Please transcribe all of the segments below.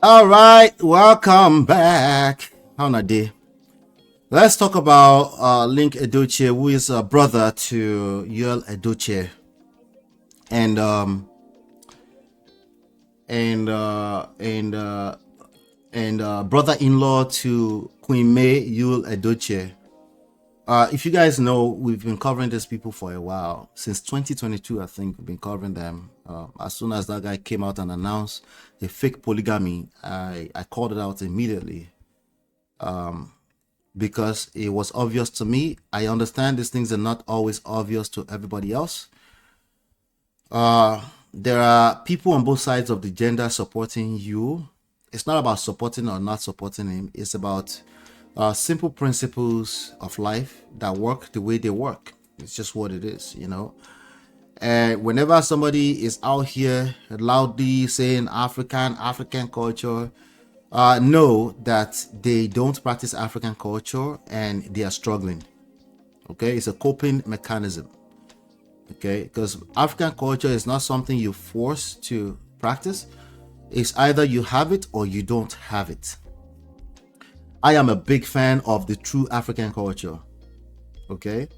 All right, welcome back. How na day? Let's talk about Yul-Edochie, who is a brother to Yul-Edochie, and brother-in-law to Queen May Yul-Edochie. If you guys know, we've been covering these people for a while. Since 2022, I think we've been covering them. As soon as that guy came out and announced a fake polygamy, I called it out immediately. Because it was obvious to me. I understand these things are not always obvious to everybody else. There are people on both sides of the gender supporting you. It's not about supporting or not supporting him. It's about simple principles of life that work the way they work. It's just what it is, you know. And whenever somebody is out here loudly saying African culture, know that they don't practice African culture and they are struggling. Okay, it's a coping mechanism. Okay, because African culture is not something you force to practice. It's either you have it or you don't have it. I am a big fan of the true African culture. Okay,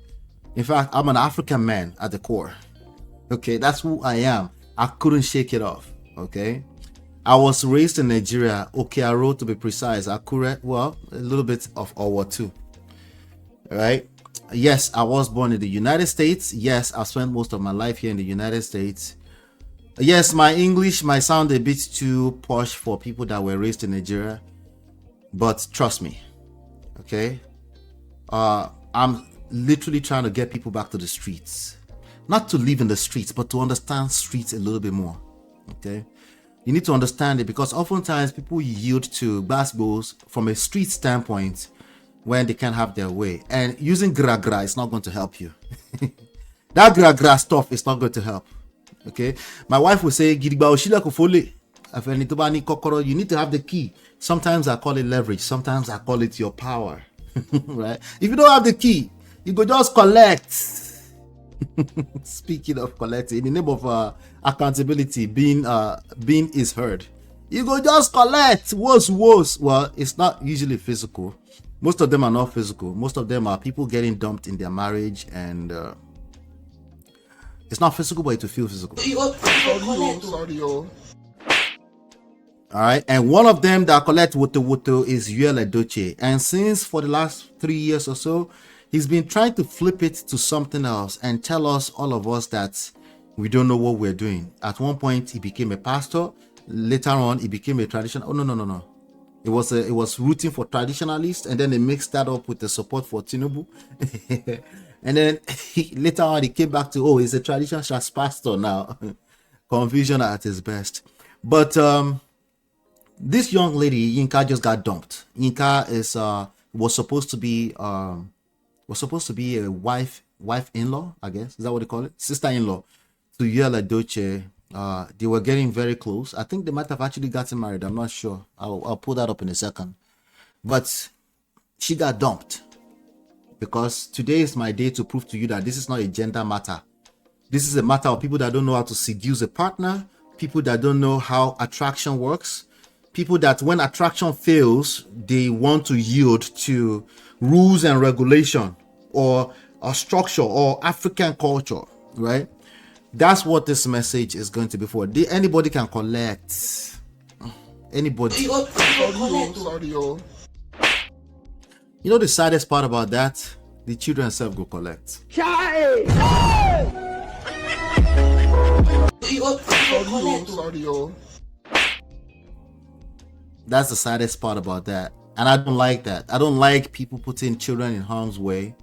in fact, I'm an African man at the core. Okay, that's who I am. I couldn't shake it off. Okay, I was raised in Nigeria, Okearo to be precise, Akure, well, a little bit of Owa too. Right? Yes, I was born in the United States. Yes, I spent most of my life here in the United States. Yes, my English might sound a bit too posh for people that were raised in Nigeria. But trust me, okay? I'm literally trying to get people back to the streets. Not to live in the streets, but to understand streets a little bit more, okay? You need to understand it because oftentimes people yield to basketballs from a street standpoint when they can't have their way. And using gra-gra is not going to help you. That gra-gra stuff is not going to help, okay? My wife will say, you need to have the key. Sometimes I call it leverage. Sometimes I call it your power, right? If you don't have the key, you go just collect. Speaking of collecting, in the name of accountability, being is heard. You go just collect. Woes. Well, it's not usually physical. Most of them are not physical. Most of them are people getting dumped in their marriage, and it's not physical, but it will feel physical. All right, and one of them that collect woto is Yul-Edochie, and since for the last 3 years or so, he's been trying to flip it to something else and tell us, all of us, that we don't know what we're doing. At one point, he became a pastor. Later on, he became a traditional. Oh no. It was rooting for traditionalists, and then they mixed that up with the support for Tinubu. And then later on, he came back to, he's a traditional pastor now. Confusion at his best. But this young lady, Yinka, just got dumped. Yinka was supposed to be a wife-in-law, I guess. Is that what they call it? Sister-in-law to Yul-Edochie. They were getting very close. I think they might have actually gotten married. I'm not sure. I'll pull that up in a second. But she got dumped because today is my day to prove to you that this is not a gender matter. This is a matter of people that don't know how to seduce a partner, people that don't know how attraction works, people that when attraction fails, they want to yield to rules and regulation or structure or African culture, right? That's what this message is going to be for. Anybody can collect. Anybody. You know the saddest part about that? The children self go collect. That's the saddest part about that. And I don't like that. I don't like people putting children in harm's way.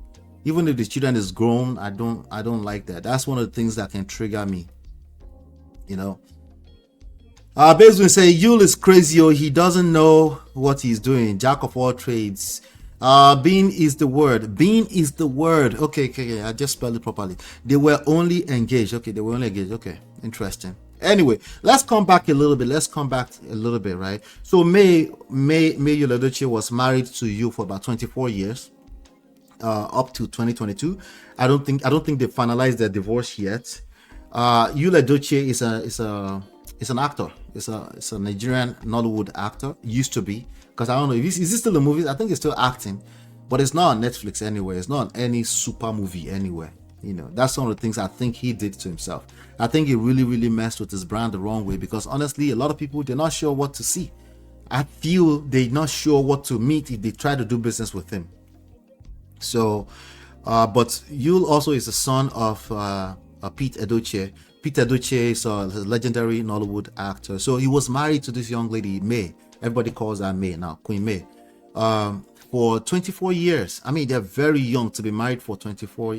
Even if the children is grown, I don't like that. That's one of the things that can trigger me. You know. Basically say Yul is crazy, he doesn't know what he's doing. Jack of all trades. Being is the word. Being is the word. Okay. I just spelled it properly. They were only engaged. Okay. Interesting. Anyway, let's come back a little bit. Right? So May Yul-Edochie was married to you for about 24 years. Up to 2022. I don't think they finalized their divorce yet. Yul-Edochie is It's an actor. It's a Nigerian Nollywood actor. Used to be, because I don't know if is he still in movies. I think he's still acting, but it's not on Netflix anywhere. It's not on any super movie anywhere. That's one of the things I think he did to himself. I think he really, really messed with his brand the wrong way, because honestly, a lot of people, they're not sure what to see. I feel they're not sure what to meet if they try to do business with him. So, but Yul also is the son of Pete Edochie. Pete Edochie is a legendary Nollywood actor. So he was married to this young lady, May. Everybody calls her May now, Queen May. For 24 years. I mean, they're very young to be married for 24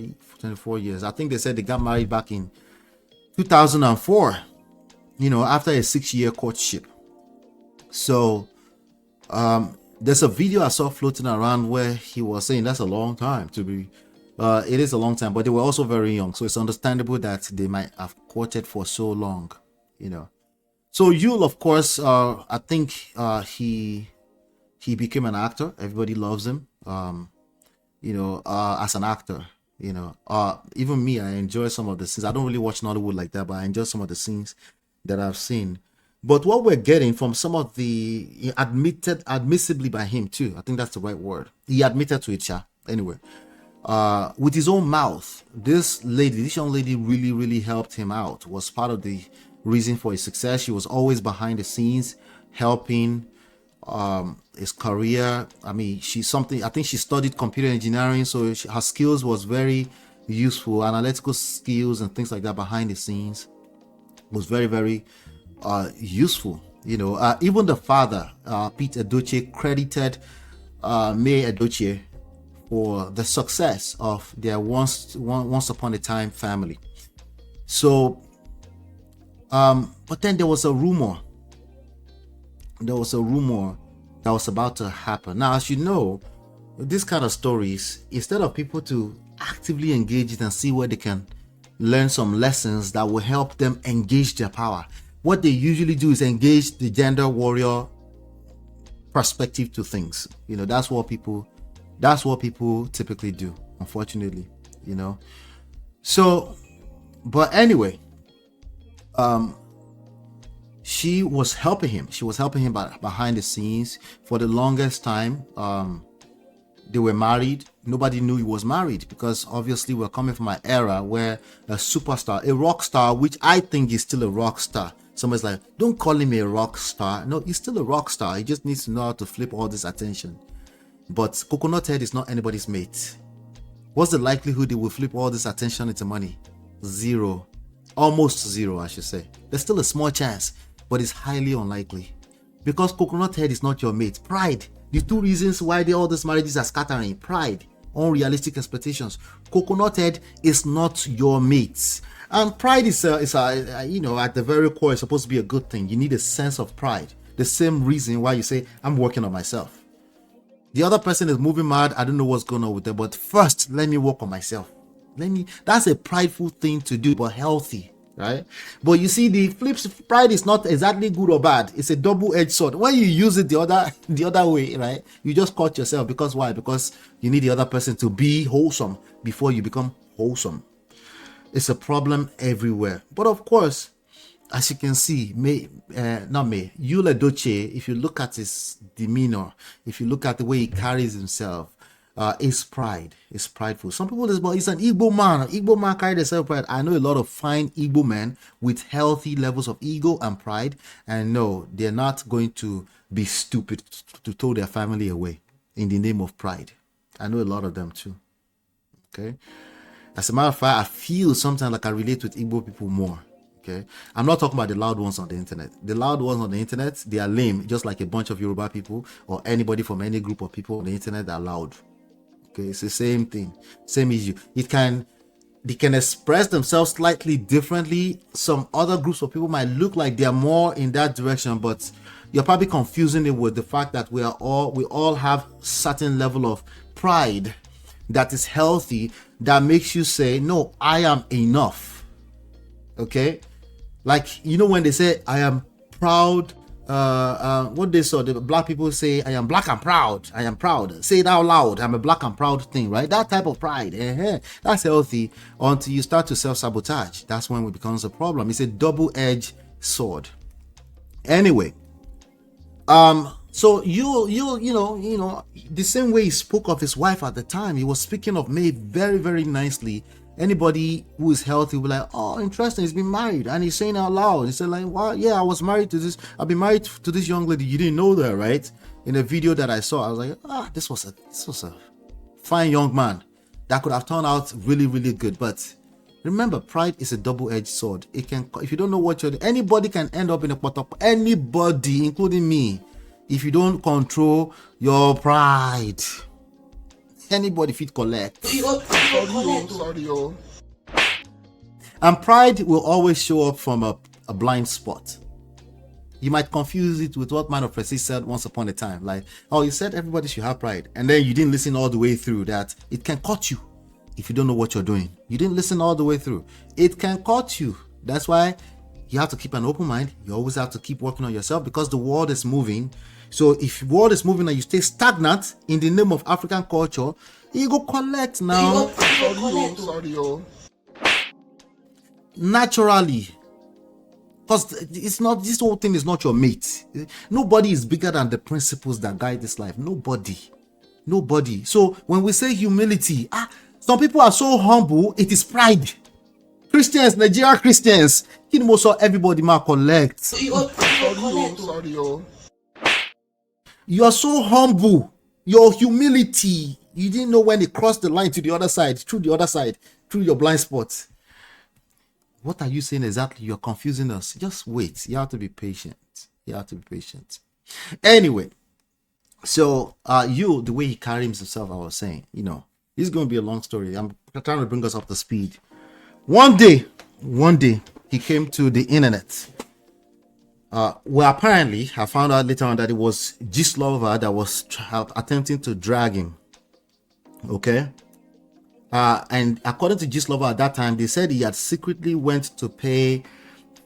years. I think they said they got married back in 2004, after a 6-year courtship. So there's a video I saw floating around where he was saying that's a long time to be. It is a long time, but they were also very young. So it's understandable that they might have courted for so long, So Yul, of course, I think he became an actor. Everybody loves him, as an actor. Even me, I enjoy some of the scenes. I don't really watch Nollywood like that, but I enjoy some of the scenes that I've seen. But what we're getting from some of the admissibly by him too, I think that's the right word. He admitted to it, anyway. With his own mouth, this young lady really, really helped him out, was part of the reason for his success. She was always behind the scenes, helping his career. I mean, I think she studied computer engineering, so her skills was very useful. Analytical skills and things like that behind the scenes was very, very useful. Even the father, Pete Edochie, credited May Edochie for the success of their once upon a time family. So, but then there was a rumor that was about to happen. Now, as you know, this kind of stories, instead of people to actively engage it and see where they can learn some lessons that will help them engage their power, what they usually do is engage the gender warrior perspective to things. That's what people typically do, unfortunately. So, but anyway, she was helping him. Behind the scenes for the longest time. They were married. Nobody knew he was married, because obviously we're coming from an era where a superstar, a rock star, which I think is still a rock star. Somebody's like, don't call him a rock star. No, he's still a rock star. He just needs to know how to flip all this attention. But Coconut Head is not anybody's mate. What's the likelihood he will flip all this attention into money? Zero. Almost zero, I should say. There's still a small chance, but it's highly unlikely. Because Coconut Head is not your mate. Pride. The two reasons why all these marriages are scattering. Pride. Unrealistic expectations. Coconut Head is not your mate. And pride is at the very core, it's supposed to be a good thing. You need a sense of pride. The same reason why you say, I'm working on myself. The other person is moving mad. I don't know what's going on with them. But first, let me work on myself. That's a prideful thing to do, but healthy, right? But you see, the flips, pride is not exactly good or bad. It's a double-edged sword. When you use it the other way, right? You just caught yourself. Because why? Because you need the other person to be wholesome before you become wholesome. It's a problem everywhere. But of course, as you can see, Yul-Edochie, if you look at his demeanor, if you look at the way he carries himself, is pride. It's prideful. Some people say, but he's an Igbo man. Igbo man carry themselves pride. I know a lot of fine Igbo men with healthy levels of ego and pride. And no, they're not going to be stupid to throw their family away in the name of pride. I know a lot of them too. Okay. As a matter of fact, I feel sometimes like I relate with Igbo people more. Okay, I'm not talking about the loud ones on the internet. The loud ones on the internet, they are lame, just like a bunch of Yoruba people or anybody from any group of people on the internet that are loud. Okay, it's the same thing, same issue. They can express themselves slightly differently. Some other groups of people might look like they are more in that direction, but you're probably confusing it with the fact that we all have certain level of pride that is healthy, that makes you say, no, I am enough. Okay, like, when they say I am proud, what they saw, the black people say, I am black and proud. I am proud. Say it out loud. I'm a black and proud thing, right? That type of pride, that's healthy until you start to self-sabotage. That's when it becomes a problem. It's a double-edged sword. Anyway, so you know, the same way he spoke of his wife at the time, he was speaking of May very, very nicely. Anybody who is healthy will be like, oh, interesting, he's been married, and he's saying out loud, he said like, well, yeah, I was married to this, I've been married to this young lady. You didn't know that, right? In a video that I saw, I was like, this was a fine young man that could have turned out really, really good. But remember, pride is a double-edged sword. It can, if you don't know what you're doing, anybody can end up in a pot. Anybody, including me, if you don't control your pride. Anybody fit collect. And pride will always show up from a blind spot. You might confuse it with what Man of Prestige said once upon a time. Like, oh, you said everybody should have pride. And then you didn't listen all the way through. That it can cut you if you don't know what you're doing. You didn't listen all the way through. It can cut you. That's why you have to keep an open mind. You always have to keep working on yourself, because the world is moving. So if the world is moving and you stay stagnant in the name of African culture, you go collect now. Naturally. Because it's not, this whole thing is not your mate. Nobody is bigger than the principles that guide this life. Nobody. So when we say humility, some people are so humble, it is pride. Christians, Nigerian Christians, everybody might collect. You are so humble. Your humility, you didn't know when it crossed the line to the other side, through your blind spot. What are you saying exactly? You're confusing us. Just wait. You have to be patient. Anyway, so the way he carries himself, I was saying, this is going to be a long story. I'm trying to bring us up to speed. One day, he came to the internet. Well, apparently, I found out later on that it was Gistlover that was attempting to drag him. Okay? And according to Gistlover at that time, they said he had secretly went to pay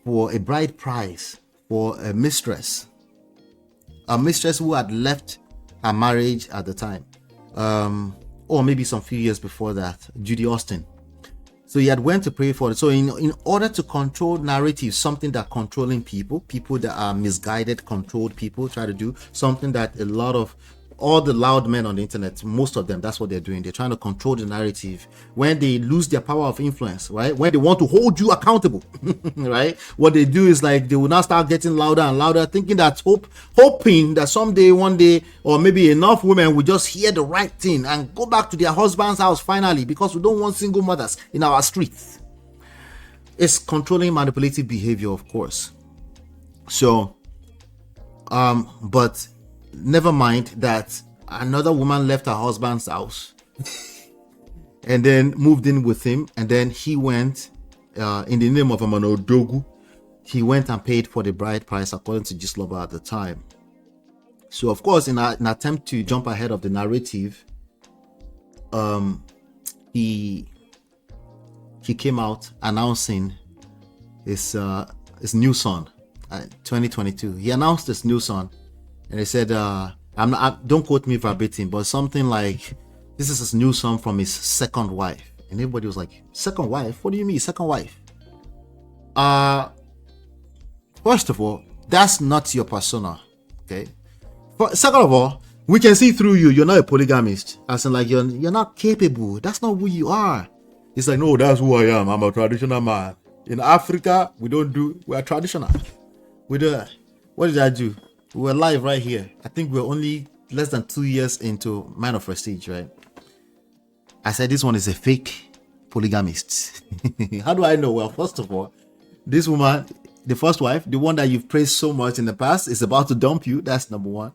for a bride price for a mistress who had left her marriage at the time, or maybe some few years before that, Judy Austin. So he had went to pay for it. So in order to control narrative, something that controlling people that are misguided, controlled people try to do, something that all the loud men on the internet, most of them, that's what they're doing. They're trying to control the narrative. When they lose their power of influence, right? When they want to hold you accountable, right? What they do is like, they will now start getting louder and louder, thinking that hoping that someday, one day, or maybe enough women will just hear the right thing and go back to their husband's house finally, because we don't want single mothers in our streets. It's controlling, manipulative behavior, of course. So, but never mind that another woman left her husband's house and then moved in with him, and then he went in the name of Odogu. He went and paid for the bride price according to Gistlover at the time. So of course, in an attempt to jump ahead of the narrative, he came out announcing his new son, 2022. He announced his new son. And they said, don't quote me verbatim, but something like, this is his new son from his second wife. And everybody was like, second wife? What do you mean, second wife? First of all, that's not your persona, okay? But second of all, we can see through you. You're not a polygamist. As in, like, you're not capable. That's not who you are. It's like, no, that's who I am. I'm a traditional man. In Africa, we're traditional. What did I do? We're live right here. I think we're only less than 2 years into Man of Prestige, right? I said this one is a fake polygamist. How do I know? Well, first of all, this woman, the first wife, the one that you've praised so much in the past, is about to dump you. That's number one.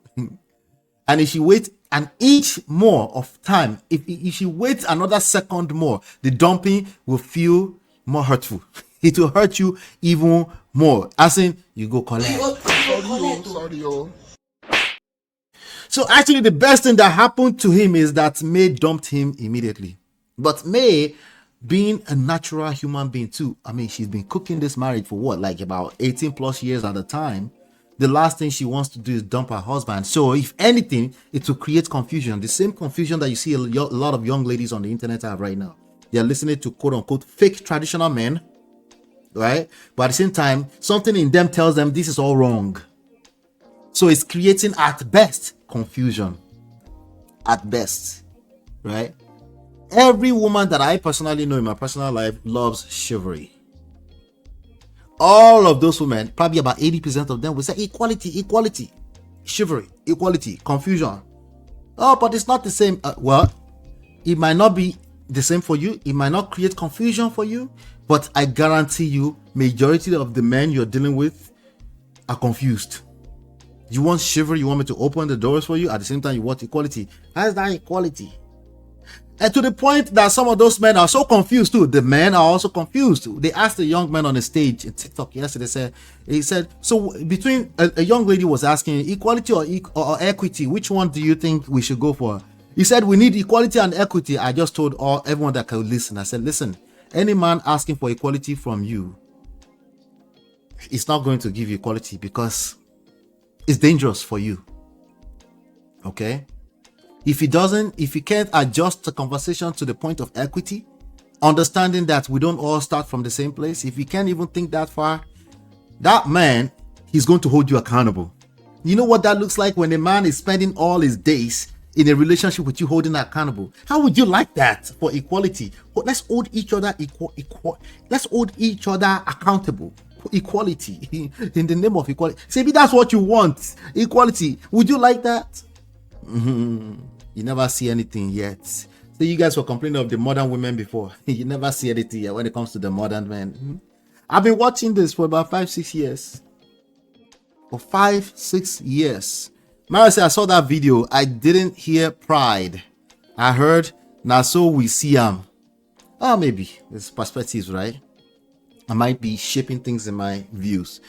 And if she waits an inch more of time, if she waits another second more, the dumping will feel more hurtful. It will hurt you even more. As in, you go collect. So actually, the best thing that happened to him is that May dumped him immediately. But May, being a natural human being too, I mean, she's been cooking this marriage for what, like about 18 plus years at a time. The last thing she wants to do is dump her husband. So if anything, it will create confusion. The same confusion that you see a lot of young ladies on the internet have right now. They're listening to quote unquote fake traditional men, right? But at the same time, something in them tells them this is all wrong. So it's creating at best confusion. At best, right? Every woman that I personally know in my personal life loves chivalry. All of those women, probably about 80% of them, will say equality, equality, chivalry, equality, confusion. Oh, but it's not the same. Well, it might not be the same for you. It might not create confusion for you, but I guarantee you, majority of the men you're dealing with are confused. You want chivalry, you want me to open the doors for you, at the same time you want equality. How is that equality? And to the point that some of those men are so confused too. The men are also confused. They asked a young man on the stage in TikTok yesterday, he said, so between a young lady was asking equality or equity, which one do you think we should go for? He said, we need equality and equity. I just told everyone that could listen. I said, listen, any man asking for equality from you, it's not going to give you equality because it's dangerous for you. Okay? If he can't adjust the conversation to the point of equity, understanding that we don't all start from the same place, if he can't even think that far, that man, he's going to hold you accountable. You know what that looks like when a man is spending all his days in a relationship with you holding accountable? How would you like that for equality? Let's hold each other let's hold each other accountable. Equality in the name of equality. Maybe that's what you want. Equality. Would you like that? You never see anything yet. So you guys were complaining of the modern women before. You never see anything yet when it comes to the modern men. I've been watching this for about 5-6 years. For 5-6 years. Mara said, I saw that video. I didn't hear pride. I heard, now so we see him. Oh, maybe. It's perspectives, right? I might be shaping things in my views.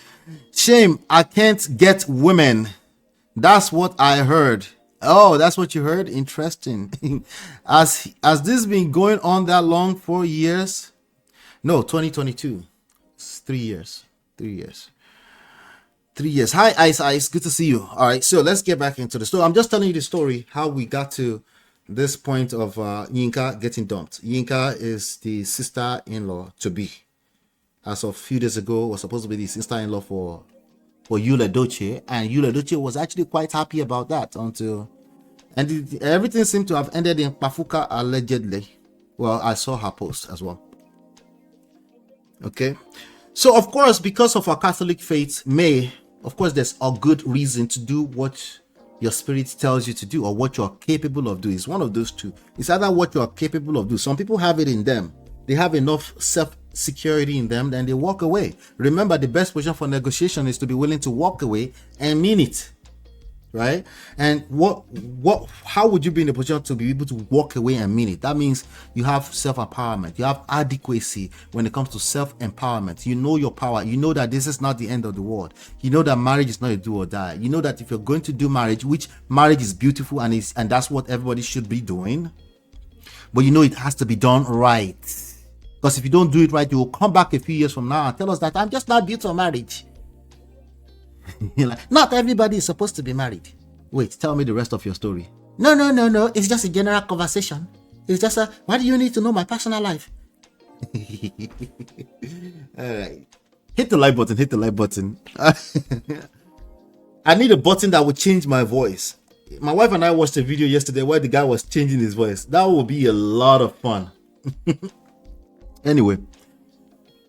Shame, I can't get women. That's what I heard. Oh, that's what you heard? Interesting. Has this been going on that long? 4 years? No, 2022. It's 3 years. 3 years. 3 years. Hi, Ice. Good to see you. All right, so let's get back into the story. I'm just telling you the story, how we got to this point of Yinka getting dumped. Yinka is the sister-in-law to be. As of a few days ago, was supposed to be the sister-in-law for Yul-Edochie, and Yul-Edochie was actually quite happy about that everything seemed to have ended in Pafuka allegedly. Well, I saw her post as well. Okay, so of course, because of our Catholic faith, of course, there's a good reason to do what your spirit tells you to do or what you're capable of doing. It's one of those two. It's either what you're capable of doing. Some people have it in them. They have enough self-security in them, then they walk away. Remember, the best position for negotiation is to be willing to walk away and mean it, right? And how would you be in a position to be able to walk away and mean it? That means you have self-empowerment. You have adequacy when it comes to self-empowerment. You know your power. You know that this is not the end of the world. You know that marriage is not a do or die. You know that if you're going to do marriage, which marriage is beautiful and that's what everybody should be doing, but you know it has to be done right. Because if you don't do it right, you will come back a few years from now and tell us that I'm just not built for marriage. Like, not everybody is supposed to be married. Wait, tell me the rest of your story. No. It's just a general conversation. It's just why do you need to know my personal life? All right. Hit the like button. Hit the like button. I need a button that will change my voice. My wife and I watched a video yesterday where the guy was changing his voice. That will be a lot of fun. Anyway,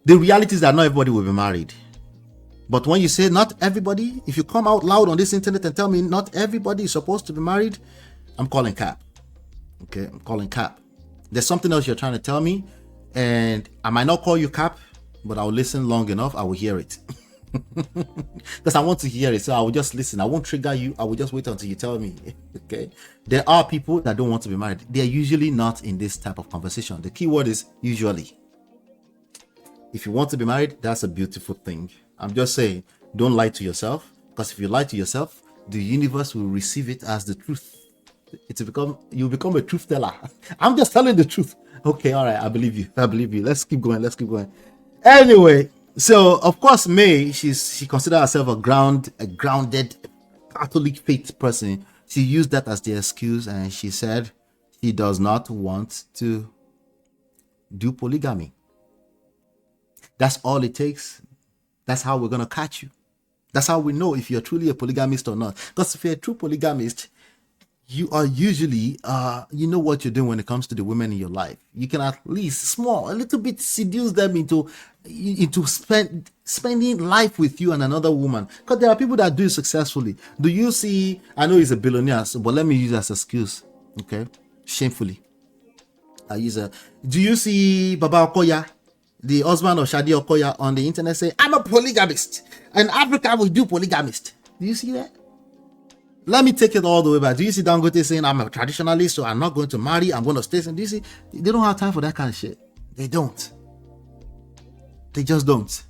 the reality is that not everybody will be married. But when you say not everybody, if you come out loud on this internet and tell me not everybody is supposed to be married, I'm calling cap. Okay, I'm calling cap. There's something else you're trying to tell me, and I might not call you cap, but I'll listen long enough. I will hear it. Because I want to hear it, so I will just listen. I won't trigger you. I will just wait until you tell me. Okay, there are people that don't want to be married. They're usually not in this type of conversation. The key word is usually. If you want to be married, that's a beautiful thing. I'm just saying, don't lie to yourself, because if you lie to yourself, the universe will receive it as the truth. You'll become a truth teller. I'm just telling the truth. Okay, all right, I believe you. Let's keep going. Anyway, so of course, she considers herself a grounded Catholic faith person. She used that as the excuse, and she said she does not want to do polygamy. That's all it takes. That's how we're gonna catch you. That's how we know if you're truly a polygamist or not. Because if you're a true polygamist, you are usually you know what you're doing when it comes to the women in your life. You can at least a little bit seduce them into spending life with you and another woman, because there are people that do it successfully. Do you see, I know he's a billionaire, but let me use it as an excuse, okay, shamefully I use a, do you see Baba Okoya, the husband of Shadi Okoya, on the internet say, I'm a polygamist, in Africa we do polygamist? Do you see that? Let me take it all the way back. Do you see Dangote saying, I'm a traditionalist, so I'm not going to marry, I'm going to stay? Do you see? They don't have time for that kind of shit. They don't. They just don't.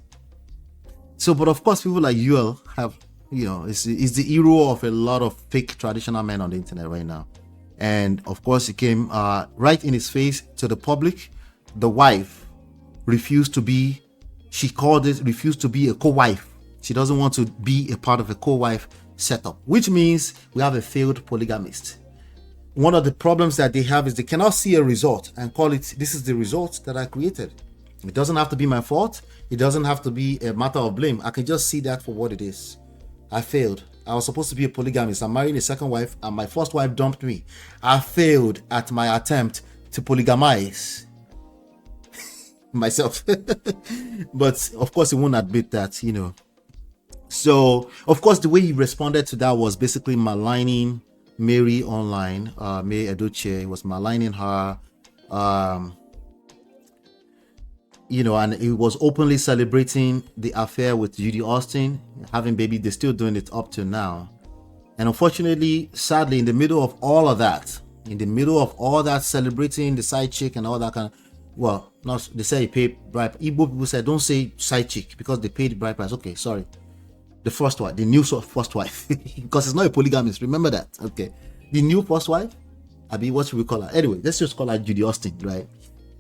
So, but of course, people like Yul have, it's the hero of a lot of fake traditional men on the internet right now. And of course, he came right in his face to the public. The wife refused to be a co-wife. She doesn't want to be a part of a co-wife setup, which means we have a failed polygamist. One of the problems that they have is they cannot see a result and call it, this is the result that I created. It doesn't have to be my fault. It doesn't have to be a matter of blame. I can just see that for what it is. I failed. I was supposed to be a polygamist. I'm marrying a second wife and my first wife dumped me. I failed at my attempt to polygamize myself. But of course he won't admit that, So, of course, the way he responded to that was basically maligning Mary online. Yul-Edochie was maligning her, and he was openly celebrating the affair with Judy Austin, having baby. They're still doing it up to now. And unfortunately, sadly, in the middle of all of that, celebrating the side chick and all that kind of, they say he paid bribe. Igbo people said, don't say side chick because they paid the bride price. Okay, sorry. The first wife, the new first wife, because it's not a polygamist. Remember that, okay? The new first wife, what should we call her? Anyway, let's just call her Judy Austin, right?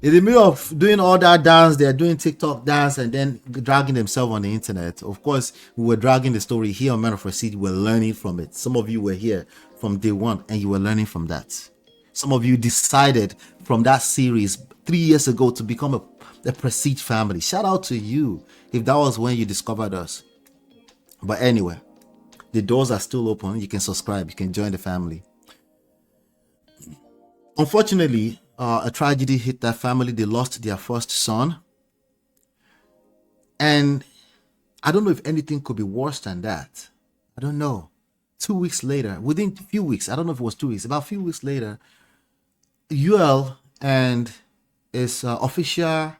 In the middle of doing all that dance, they're doing TikTok dance and then dragging themselves on the internet. Of course, we were dragging the story here on Men of Receipt. We're learning from it. Some of you were here from day one and you were learning from that. Some of you decided from that series 3 years ago to become a Prestige family. Shout out to you if that was when you discovered us. But anyway, the doors are still open. You can subscribe. You can join the family. Unfortunately, a tragedy hit that family. They lost their first son. And I don't know if anything could be worse than that. I don't know. 2 weeks later, within a few weeks, I don't know if it was 2 weeks, about a few weeks later, Yul and his official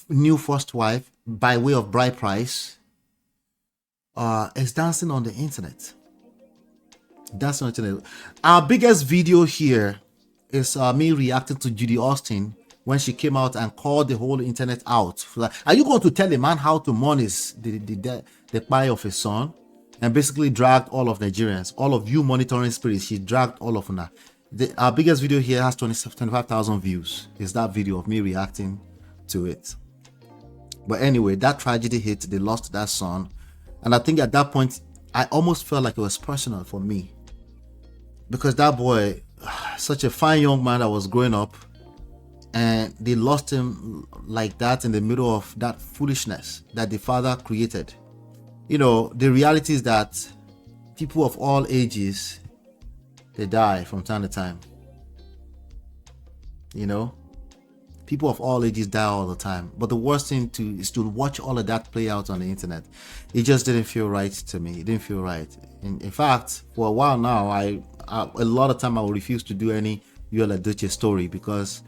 new first wife, by way of bride price, is dancing on the internet. Our biggest video here is me reacting to Judy Austin when she came out and called the whole internet out. Are you going to tell a man how to mourn the cry of his son? And basically dragged all of Nigerians, all of you monitoring spirits. She dragged all of them. Our biggest video here has 25,000 views. It's that video of me reacting to it. But anyway, that tragedy hit. They lost that son. And I think at that point, I almost felt like it was personal for me. Because that boy, such a fine young man that was growing up, and they lost him like that in the middle of that foolishness that the father created. The reality is that people of all ages, they die from time to time. People of all ages die all the time. But the worst thing is to watch all of that play out on the internet. It just didn't feel right to me. It didn't feel right. In fact, for a while now, a lot of time I would refuse to do any Yul-Edochie story because,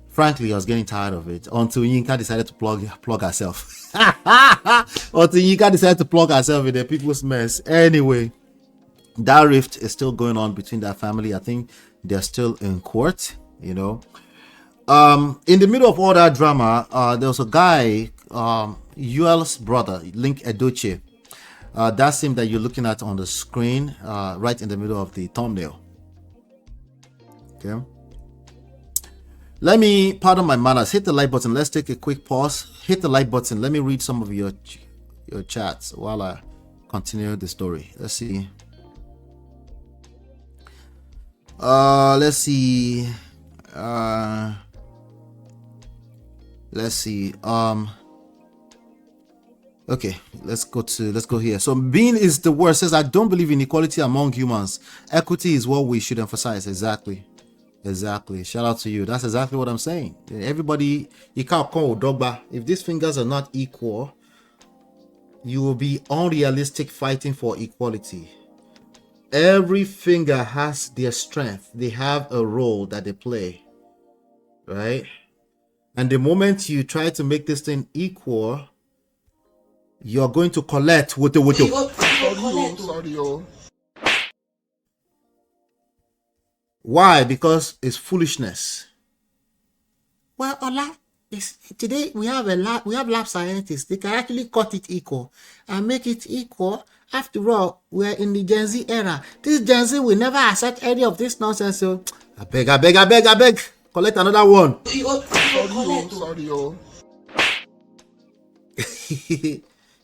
frankly, I was getting tired of it until YINKA decided to plug herself. Until YINKA decided to plug herself in the people's mess. Anyway, that rift is still going on between that family. I think they're still in court, In the middle of all that drama, there was a guy, Yul's brother, Yul-Edochie. That's him that you're looking at on the screen, right in the middle of the thumbnail. Okay. Let me, pardon my manners, hit the like button. Let's take a quick pause. Hit the like button. Let me read some of your chats while I continue the story. Let's see. Let's see. Okay, let's go here. So being is the word says, I don't believe in equality among humans. Equity is what we should emphasize. Exactly. Shout out to you. That's exactly what I'm saying. Everybody, you can't call dogba. If these fingers are not equal, you will be unrealistic fighting for equality. Every finger has their strength. They have a role that they play, right? And the moment you try to make this thing equal, you're going to collect with the. Why? Because it's foolishness. Well, Ola, today we have lab scientists. They can actually cut it equal and make it equal. After all, we're in the Gen Z era. This Gen Z will never accept any of this nonsense. So I beg. Collect another one.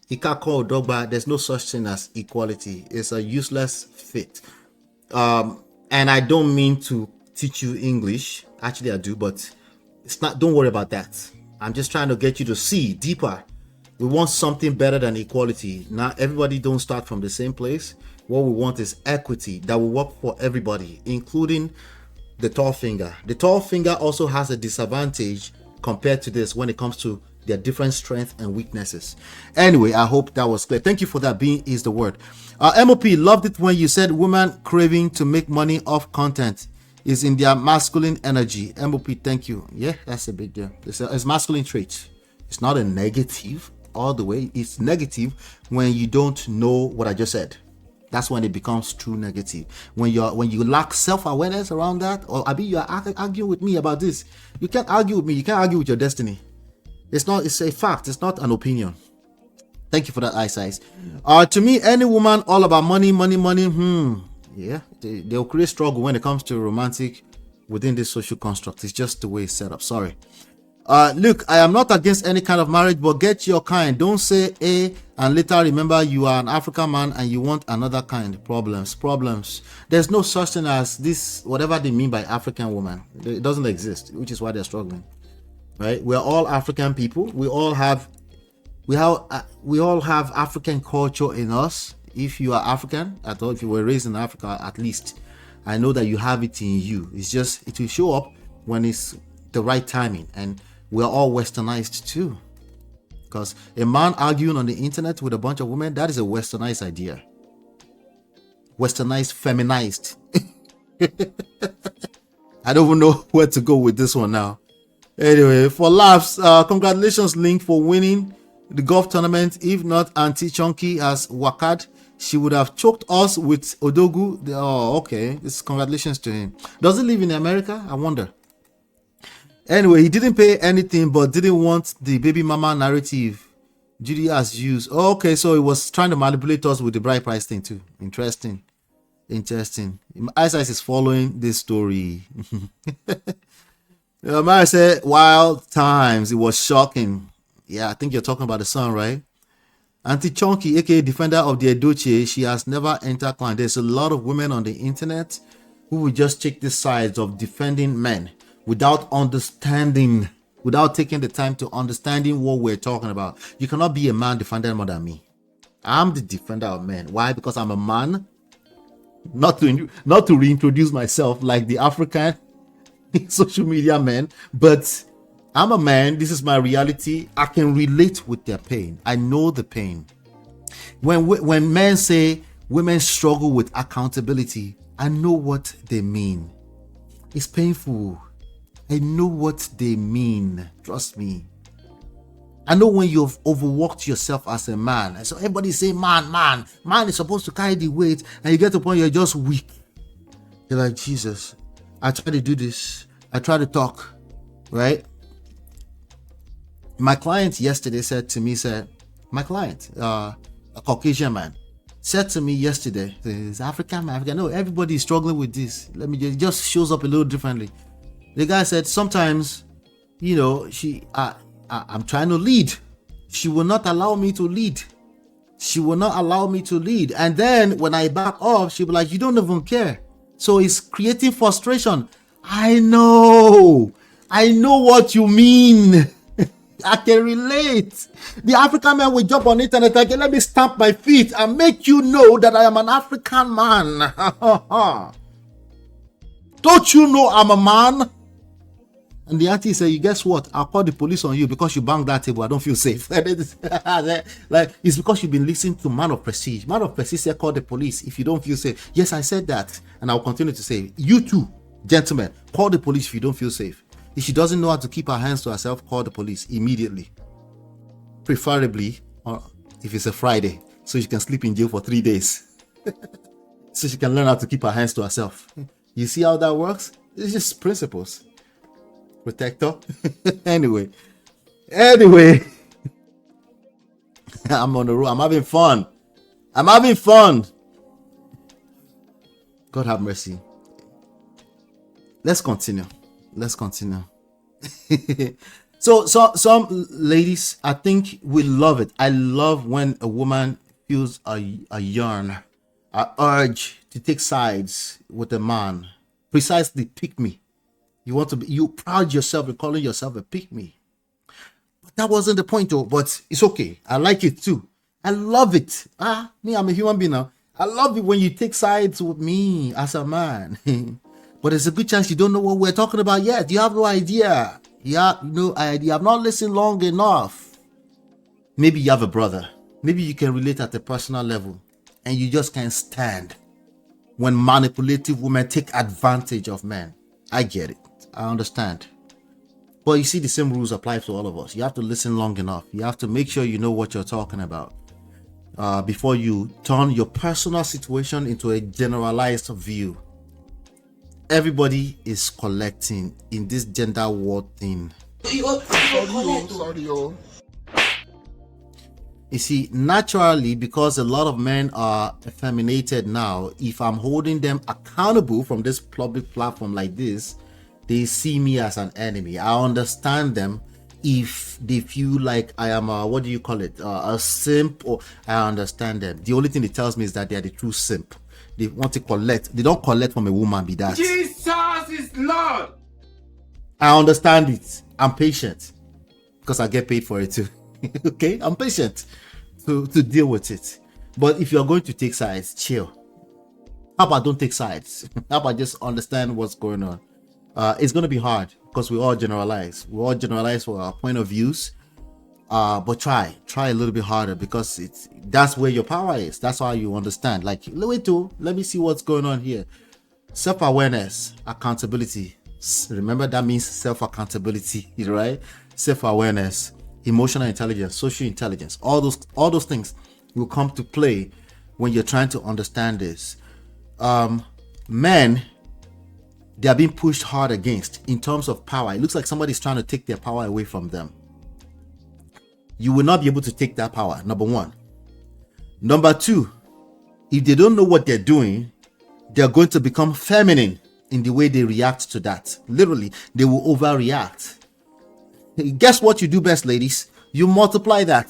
Ikako Dogba, there's no such thing as equality. It's a useless fit. And I don't mean to teach you English. Actually, I do, but it's not. Don't worry about that. I'm just trying to get you to see deeper. We want something better than equality. Now, everybody don't start from the same place. What we want is equity that will work for everybody, including the tall finger. The tall finger also has a disadvantage compared to this when it comes to their different strengths and weaknesses. Anyway, I hope that was clear. Thank you for that. Being is the word. MOP, loved it when you said women craving to make money off content is in their masculine energy. MOP, thank you. Yeah, that's a big deal. It's masculine trait. It's not a negative all the way. It's negative when you don't know what I just said. That's when it becomes true negative. When you lack self-awareness around that, or Abi, you are arguing with me about this. You can't argue with me. You can't argue with your destiny. It's a fact. It's not an opinion. Thank you for that, Ice Ice. To me, any woman all about money. Yeah, they'll create struggle when it comes to romantic within this social construct. It's just the way it's set up. Sorry. Look, I am not against any kind of marriage, but get your kind. Don't say A and later remember you are an African man and you want another kind. Problems. There's no such thing as this, whatever they mean by African woman. It doesn't exist, which is why they're struggling. Right? We're all African people. We all have African culture in us. If you are African at all, if you were raised in Africa, at least, I know that you have it in you. It's just, it will show up when it's the right timing. And we're all westernized too. Because a man arguing on the internet with a bunch of women, that is a westernized idea. Westernized, feminized. I don't even know where to go with this one now. Anyway, for laughs, congratulations, Linc, for winning the golf tournament. If not Auntie Chunky has wakad, she would have choked us with Odogu. Oh, okay. This congratulations to him. Does he live in America? I wonder. Anyway, he didn't pay anything, but didn't want the baby mama narrative Judy has used. Oh, okay, so he was trying to manipulate us with the bride price thing too. Interesting. Ice is following this story. Mara said, wild times. It was shocking. Yeah, I think you're talking about the son, right? Auntie Chunky, aka defender of the Edochie, she has never entered client. There's a lot of women on the internet who will just take the sides of defending men without understanding, without taking the time to understanding what we're talking about. You cannot be a man defending more than me. I'm the defender of men. Why? Because I'm a man. Not to reintroduce myself like the African social media men, but I'm a man. This is my reality. I can relate with their pain. I know the pain. When men say women struggle with accountability, I know what they mean. It's painful. I know what they mean. Trust me. I know when you've overworked yourself as a man. And so everybody say, man is supposed to carry the weight, and you get to the point you're just weak. You're like, Jesus, I try to do this. I try to talk, right? My client yesterday said to me, a Caucasian man, said to me yesterday, is African man, African? No, everybody is struggling with this. It just shows up a little differently. The guy said, sometimes, I'm trying to lead. She will not allow me to lead. And then when I back off, she'll be like, you don't even care. So it's creating frustration. I know what you mean. I can relate. The African man will jump on the internet and let me stamp my feet and make you know that I am an African man. Don't you know I'm a man? And the auntie said, you guess what? I'll call the police on you because you banged that table. I don't feel safe. Like, it's because you've been listening to Man of Prestige. Man of Prestige said, call the police if you don't feel safe. Yes, I said that. And I'll continue to say, you too, gentlemen, call the police if you don't feel safe. If she doesn't know how to keep her hands to herself, call the police immediately. Preferably, if it's a Friday, so she can sleep in jail for 3 days. So she can learn how to keep her hands to herself. You see how that works? It's just principles. Protector. Anyway. I'm on the road. I'm having fun. God have mercy. Let's continue. So some ladies, I think we love it. I love when a woman feels a yearn, a urge to take sides with a man. Precisely, pick me. You proud yourself in calling yourself a pick me. But that wasn't the point though, but it's okay. I like it too. I love it. Me, I'm a human being now. I love it when you take sides with me as a man. But there's a good chance you don't know what we're talking about yet. You have no idea. You have no idea. You have not listened long enough. Maybe you have a brother. Maybe you can relate at a personal level. And you just can't stand when manipulative women take advantage of men. I get it. I understand. But you see, the same rules apply to all of us. You have to listen long enough. You have to make sure you know what you're talking about before you turn your personal situation into a generalized view. Everybody is collecting in this gender war thing. You see, naturally, because a lot of men are effeminated now, if I'm holding them accountable from this public platform like this, they see me as an enemy. I understand them if they feel like I am a simp, or I understand them. The only thing it tells me is that they are the true simp. They want to collect. They don't collect from a woman, be that. Jesus is Lord. I understand it. I'm patient because I get paid for it too. Okay, I'm patient to deal with it. But if you're going to take sides, chill. How about don't take sides? How about just understand what's going on? It's going to be hard because we all generalize. We all generalize for our point of views. But try a little bit harder because that's where your power is. That's how you understand. Like, let me see what's going on here. Self-awareness, accountability. Remember, that means self-accountability, right? Self-awareness, emotional intelligence, social intelligence. All those things will come to play when you're trying to understand this. Men, they are being pushed hard against in terms of power. It looks like somebody's trying to take their power away from them. You will not be able to take that power, number one. Number two, if they don't know what they're doing, they're going to become feminine in the way they react to that. Literally, they will overreact. Guess what you do best, ladies? You multiply that.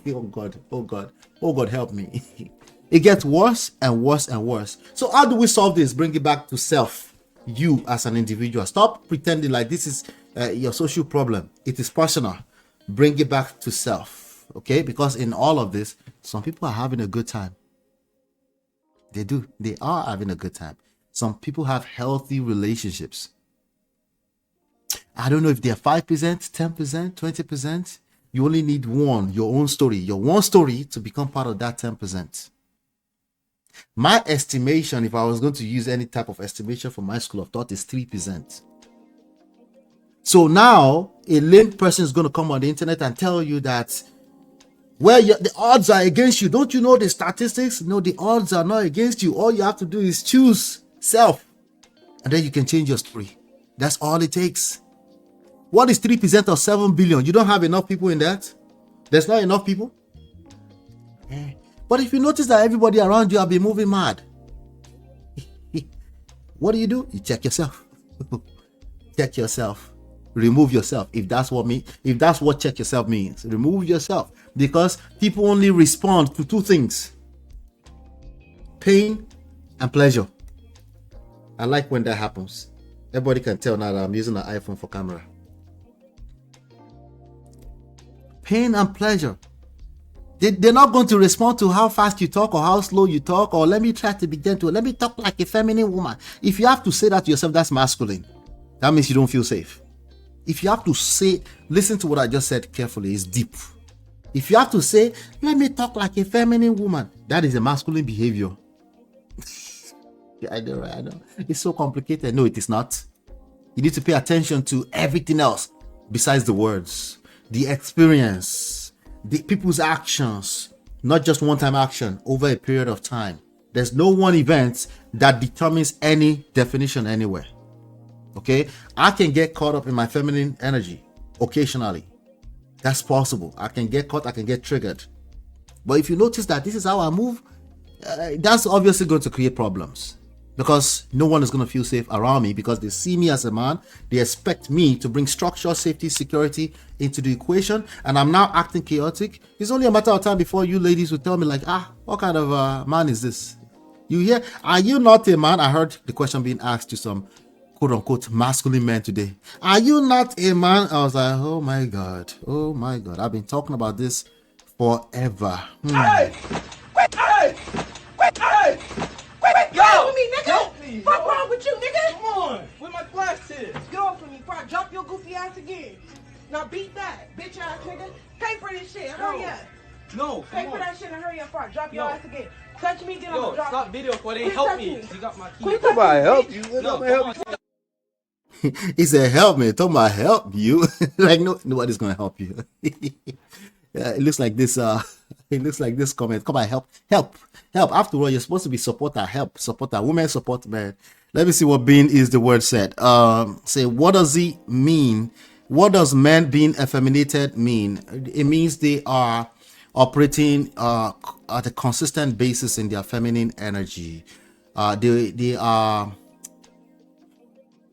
Oh God, help me. It gets worse and worse and worse. So how do we solve this? Bring it back to self. You as an individual. Stop pretending like this is your social problem. It is personal. Bring it back to self. Okay? Because in all of this, some people are having a good time. They do. They are having a good time. Some people have healthy relationships. I don't know if they're 5%, 10%, 20%. You only need your own story. Your one story to become part of that 10%. My estimation, if I was going to use any type of estimation for my school of thought, is 3%. So now a lame person is going to come on the internet and tell you that, well, the odds are against you. Don't you know the statistics? No, the odds are not against you. All you have to do is choose self, and then you can change your story. That's all it takes. What is 3% of 7 billion? You don't have enough people in that? There's not enough people? But if you notice that everybody around you have been moving mad, what do? You check yourself. Check yourself. Remove yourself. If that's what check yourself means, remove yourself. Because people only respond to two things: pain and pleasure. I like when that happens. Everybody can tell now that I'm using an iPhone for camera. pain and pleasure. They're not going to respond to how fast you talk or how slow you talk, or let me try to be gentle. Let me talk like a feminine woman. If you have to say that to yourself, that's masculine. That means you don't feel safe. If you have to say, listen to what I just said carefully, it's deep. If you have to say, let me talk like a feminine woman, that is a masculine behavior. I know, right? I know. It's so complicated. No, it is not. You need to pay attention to everything else besides the words, the experience, the people's actions, not just one-time action over a period of time. There's no one event that determines any definition anywhere. Okay, I can get caught up in my feminine energy occasionally. That's possible. I can get caught, I can get triggered. But if you notice that this is how I move, that's obviously going to create problems, because no one is going to feel safe around me, because they see me as a man. They expect me to bring structure, safety, security into the equation, and I'm now acting chaotic. It's only a matter of time before you ladies will tell me like, what kind of man is this? You hear? Are you not a man? I heard the question being asked to some quote-unquote masculine men today. Are you not a man? I was like, oh my god, I've been talking about this forever. Hey! Hey! Hey! Yo, with me, nigga. What's wrong with you, nigga? Come on! Where my glasses? Get off of me before I jump your goofy ass again. Now beat that, bitch ass nigga. Pay for this shit. Hurry up. No, Pay come for on. that shit and hurry up before I drop your ass again. Touch me, get on Yo, the drop. stop video for they Quit help touching me. me. You got my key. Quit touching me, help bitch. you. No, Help come on. He said, help me. Talking about help you. Like, no, nobody's going to help you. Yeah, it looks like this, comment. Come on, help. After all, you're supposed to be supporter, supporter, women support men. Let me see what being is the word said. Say, what does it mean? What does men being effeminated mean? It means they are operating at a consistent basis in their feminine energy. They are,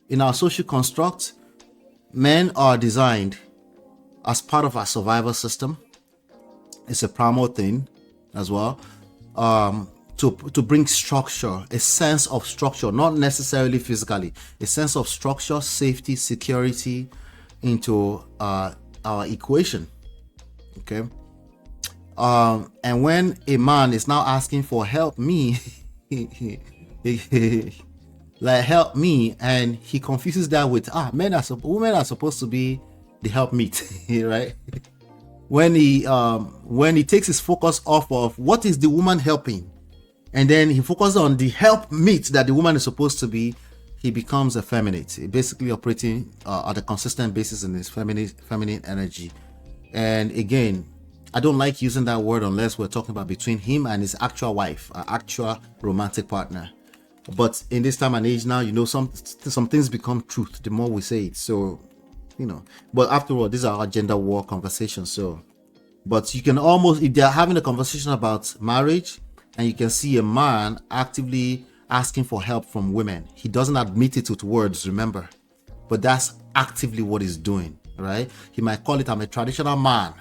in our social construct, men are designed as part of our survival system. It's a primal thing as well, to bring structure, a sense of structure, not necessarily physically, a sense of structure, safety, security into our equation. Okay. And when a man is now asking for help me, like help me, and he confuses that with women are supposed to be the help meet, right? When he takes his focus off of what is the woman helping, and then he focuses on the help meet that the woman is supposed to be, he becomes effeminate, basically operating at a consistent basis in his feminine energy. And again, I don't like using that word unless we're talking about between him and his actual wife, actual romantic partner. But in this time and age now, some things become truth the more we say it. So, but after all, these are our gender war conversations. So, but you can almost, if they're having a conversation about marriage and you can see a man actively asking for help from women, he doesn't admit it with words, remember, but that's actively what he's doing, right? He might call it, I'm a traditional man.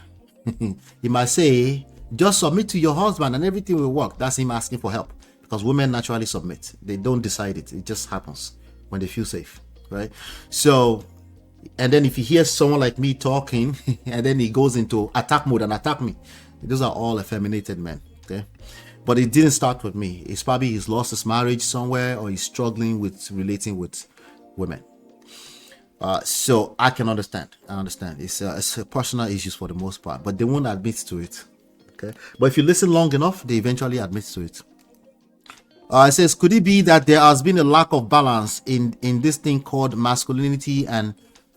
He might say, just submit to your husband and everything will work. That's him asking for help, because women naturally submit. They don't decide it. It just happens when they feel safe, right? So, and then if he hears someone like me talking and then he goes into attack mode and attack me, those are all effeminated men, okay? But it didn't start with me. It's probably he's lost his marriage somewhere, or he's struggling with relating with women. So I can understand. It's personal issues for the most part, but they won't admit to it. Okay. But if you listen long enough, they eventually admit to it. It says, could it be that there has been a lack of balance in this thing called masculinity and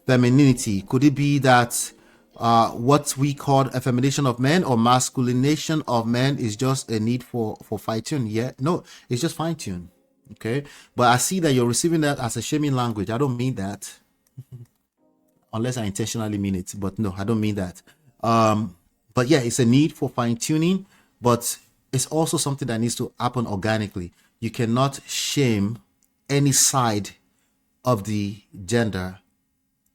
femininity? Could it be that what we call effemination of men or masculination of men is just a need for fine-tune? Yeah, no, it's just fine-tune. Okay. But I see that you're receiving that as a shaming language. I don't mean that. Unless I intentionally mean it, but no, I don't mean that. But yeah, it's a need for fine-tuning, but it's also something that needs to happen organically. You cannot shame any side of the gender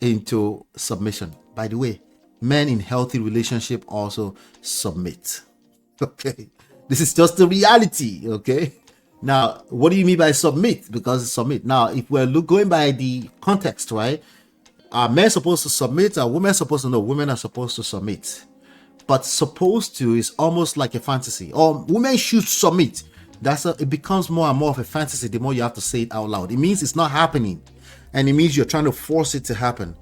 into submission. By the way, men in healthy relationship also submit. Okay, this is just the reality. Okay, now what do you mean by submit? Because it's submit. Now, if we're going by the context, right? Are men supposed to submit? Are women supposed to know? Women are supposed to submit. but supposed to is almost like a fantasy. Or women should submit. It becomes more and more of a fantasy the more you have to say it out loud. It means it's not happening, and it means you're trying to force it to happen,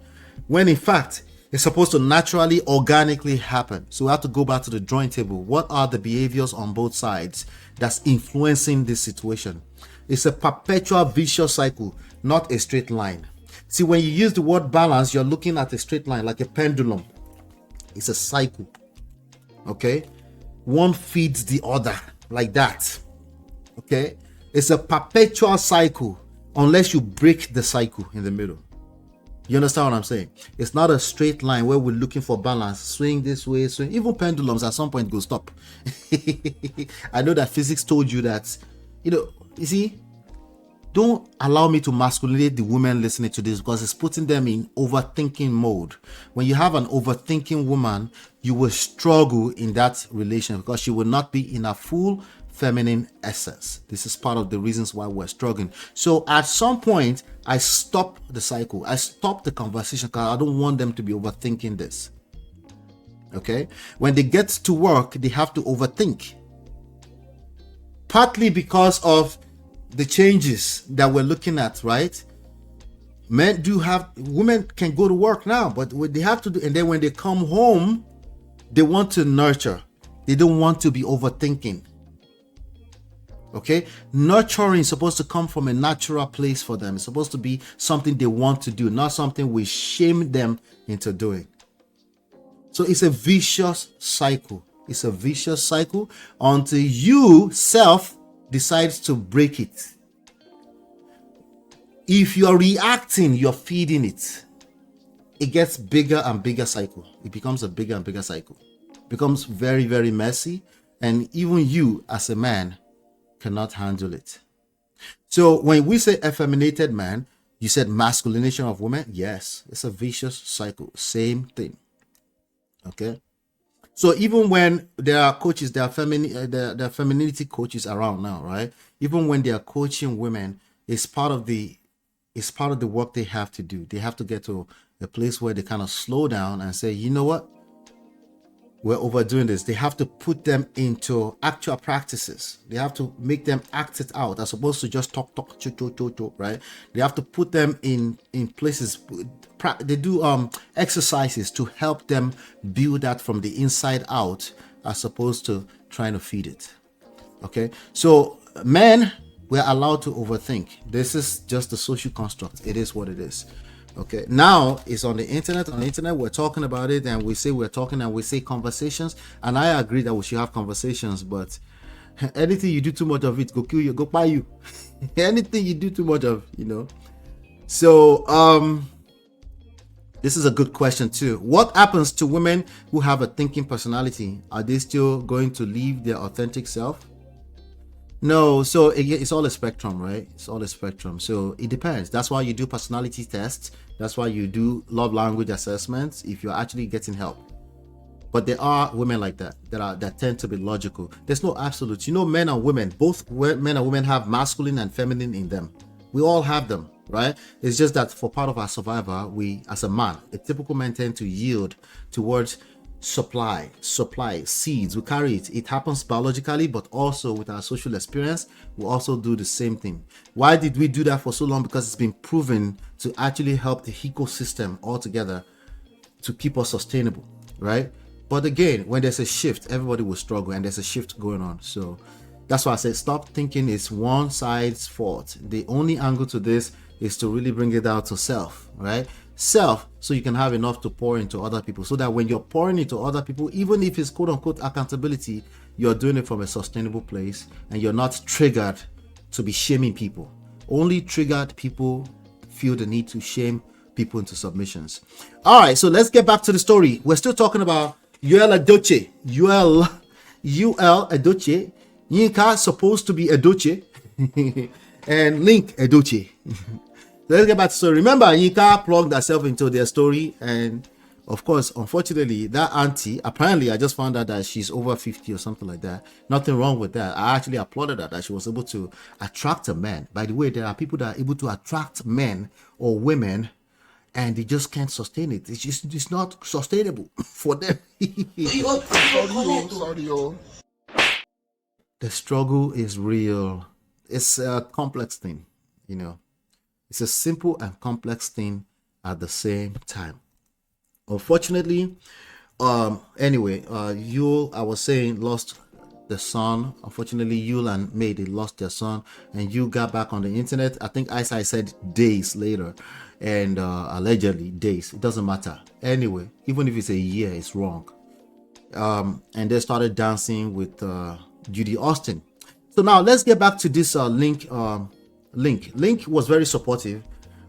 when in fact it's supposed to naturally, organically happen. So we have to go back to the drawing table. What are the behaviors on both sides that's influencing this situation? It's a perpetual vicious cycle, not a straight line. See, when you use the word balance, you're looking at a straight line like a pendulum. It's a cycle. Okay? One feeds the other like that. Okay? It's a perpetual cycle unless you break the cycle in the middle. You understand what I'm saying? It's not a straight line where we're looking for balance. Swing this way, swing. Even pendulums at some point go stop. I know that physics told you that. You see, don't allow me to masculinate the women listening to this, because it's putting them in overthinking mode. When you have an overthinking woman, you will struggle in that relation because she will not be in a full feminine essence. This is part of the reasons why we're struggling. So at some point, I stop the cycle. I stop the conversation because I don't want them to be overthinking this. Okay? When they get to work, they have to overthink. Partly because of the changes that we're looking at, right? Women can go to work now, but what they have to do, and then when they come home, they want to nurture. They don't want to be overthinking. Okay, nurturing is supposed to come from a natural place for them. It's supposed to be something they want to do, not something we shame them into doing. So it's a vicious cycle. It's a vicious cycle until you self decides to break it. If you're reacting, you're feeding it. It gets bigger and bigger cycle. It becomes a bigger and bigger cycle. It becomes very, very messy, and even you as a man cannot handle it. So when we say effeminated man, you said masculination of women. Yes, it's a vicious cycle. Same thing. Okay. So even when there are coaches, there are femininity coaches around now, right? Even when they are coaching women, it's part of the work they have to do. They have to get to a place where they kind of slow down and say, you know what? We're overdoing this. They have to put them into actual practices. They have to make them act it out as opposed to just talk, right? They have to put them in places. They do exercises to help them build that from the inside out as opposed to trying to feed it. Okay? So men, we're allowed to overthink. This is just the social construct. It is what it is. Okay, now it's on the internet. On the internet, we're talking about it, and we say we're talking, and we say conversations. And I agree that we should have conversations, but anything you do too much of it, go kill you, go buy you. Anything you do too much of, So, this is a good question too. What happens to women who have a thinking personality? Are they still going to leave their authentic self? No, so it's all a spectrum, right? It's all a spectrum. So it depends. That's why you do personality tests. That's why you do love language assessments if you're actually getting help. But there are women like that tend to be logical. There's no absolute. Men and women, both men and women have masculine and feminine in them. We all have them, right? It's just that for part of our survival, we, as a man, a typical man tend to yield towards supply, seeds. We carry it. It happens biologically, but also with our social experience, we also do the same thing. Why did we do that for so long? Because it's been proven to actually help the ecosystem altogether to keep us sustainable, right? But again, when there's a shift, everybody will struggle, and there's a shift going on. So that's why I said stop thinking it's one side's fault. The only angle to this is to really bring it down to self, right? Self, so you can have enough to pour into other people, so that when you're pouring into other people, even if it's quote unquote accountability, you're doing it from a sustainable place, and you're not triggered to be shaming people. Only triggered people feel the need to shame people into submissions. All right, so let's get back to the story. We're still talking about Yul-Edochie. Yul-Edochie. YINKA supposed to be Edochie and Linc Edochie. Let's get back to the story. Remember, YINKA plugged herself into their story, and of course, unfortunately, that auntie, apparently I just found out that she's over 50 or something like that. Nothing wrong with that. I actually applauded her that she was able to attract a man. By the way, there are people that are able to attract men or women and they just can't sustain it. It's not sustainable for them. The struggle is real. It's a complex thing, you know. It's a simple and complex thing at the same time. Unfortunately, anyway, Yul, I was saying, lost the son. Unfortunately, Yul and May, they lost their son, and Yul got back on the internet. I think I said days later, and allegedly days. It doesn't matter. Anyway, even if it's a year, it's wrong. And they started dancing with Judy Austin. So now let's get back to this Linc. Linc was very supportive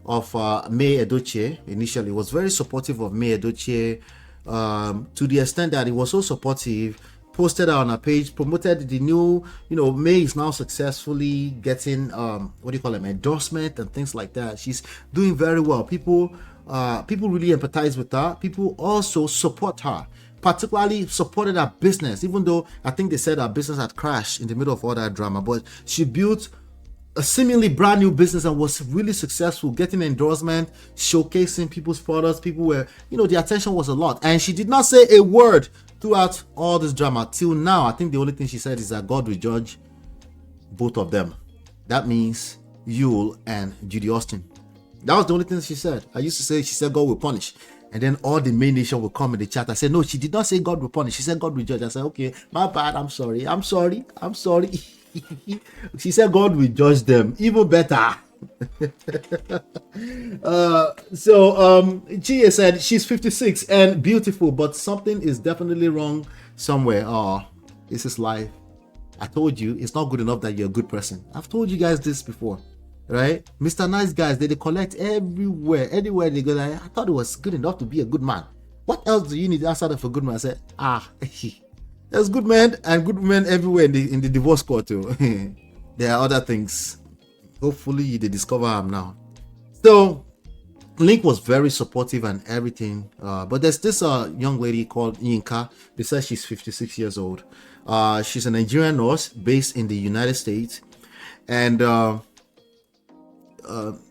of May Edochie initially. Was very supportive of May Edochie to the extent that he was so supportive, posted on a page, promoted the new, May is now successfully getting endorsement and things like that. She's doing very well. People really empathize with her. People also support her, particularly supported her business, even though I think they said her business had crashed in the middle of all that drama. But she built a seemingly brand new business and was really successful, getting endorsement, showcasing people's products. People were, the attention was a lot. And she did not say a word throughout all this drama till now. I think the only thing she said is that God will judge both of them. That means Yul and Judy Austin. That was the only thing she said. I used to say, she said God will punish. And then all the main nation will come in the chat. I said, no, she did not say God will punish. She said God will judge. I said, okay, my bad. I'm sorry. She said God will judge them. Even better. Gia said she's 56 and beautiful, but something is definitely wrong somewhere. Oh, this is life. I told you it's not good enough that you're a good person. I've told you guys this before, right? Mr. Nice Guys, they collect everywhere. Anywhere they go, I thought it was good enough to be a good man. What else do you need outside of a good man? I said, there's good men and good women everywhere in the divorce court too. There are other things. Hopefully they discover them now. So Linc was very supportive and everything. But there's this young lady called YINKA. They say she's 56 years old. She's a Nigerian nurse based in the United States. And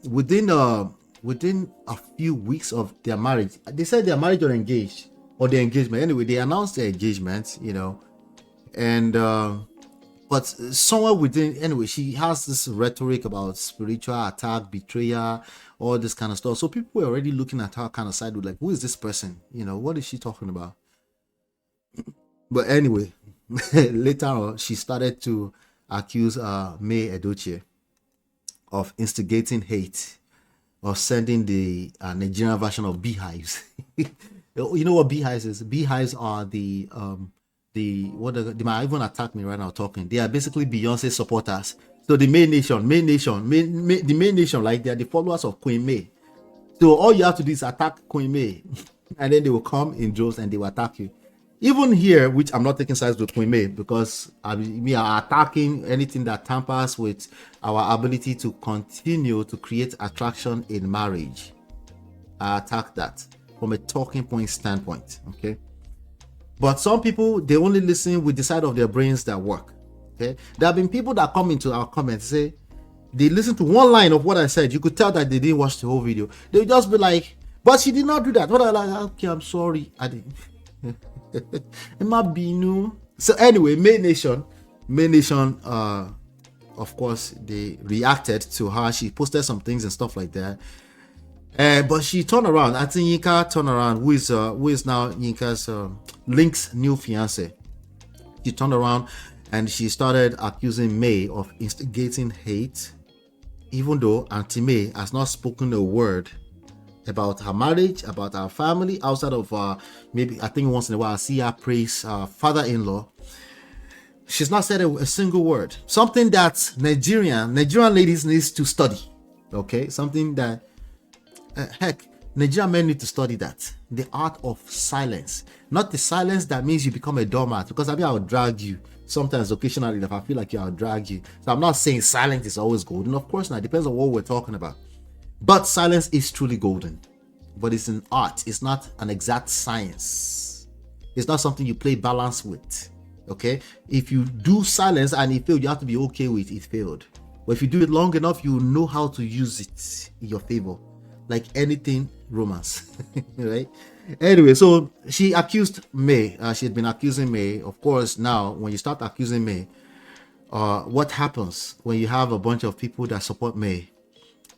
within a few weeks of their marriage, they said they're married or engaged, or their engagement. Anyway, they announced their engagement, and but somewhere within, anyway, she has this rhetoric about spiritual attack, betrayal, all this kind of stuff. So people were already looking at her kind of side with like, who is this person? What is she talking about? But anyway, later on, she started to accuse May Edochie of instigating hate, of sending the Nigerian version of beehives. You know what beehives is? Beehives are they might even attack me right now talking. They are basically Beyonce supporters. So the main nation, the main nation, like they are the followers of Queen May. So all you have to do is attack Queen May, and then they will come in droves and they will attack you. Even here, which I'm not taking sides with Queen May, because we are attacking anything that tampers with our ability to continue to create attraction in marriage. I attack that from a talking point standpoint, okay? But some people, they only listen with the side of their brains that work, okay? There have been people that come into our comments, say, they listen to one line of what I said. You could tell that they didn't watch the whole video. They'll just be like, but she did not do that. What I like, okay, I'm sorry. I didn't. So anyway, May Nation, of course, they reacted to her. She posted some things and stuff like that. But she turned around. I think Yinka turned around, who is now Yinka's Linc's new fiance. She turned around and she started accusing May of instigating hate, even though Auntie May has not spoken a word about her marriage, about her family, outside of maybe I think once in a while I see her praise her father-in-law. She's not said a single word. Something that Nigerian ladies needs to study. Okay, something that heck, Nigerian men need to study that. The art of silence. Not the silence that means you become a doormat, because I'll drag you. Sometimes occasionally if I feel like I'll drag you. So I'm not saying silence is always golden. Of course not. It depends on what we're talking about. But silence is truly golden. But it's an art. It's not an exact science. It's not something you play balance with. Okay? If you do silence and it failed, you have to be okay with it failed. But if you do it long enough, you know how to use it in your favor. like anything romance, right? Anyway, so she accused May. She had been accusing May. Of course, now when you start accusing May, what happens when you have a bunch of people that support May,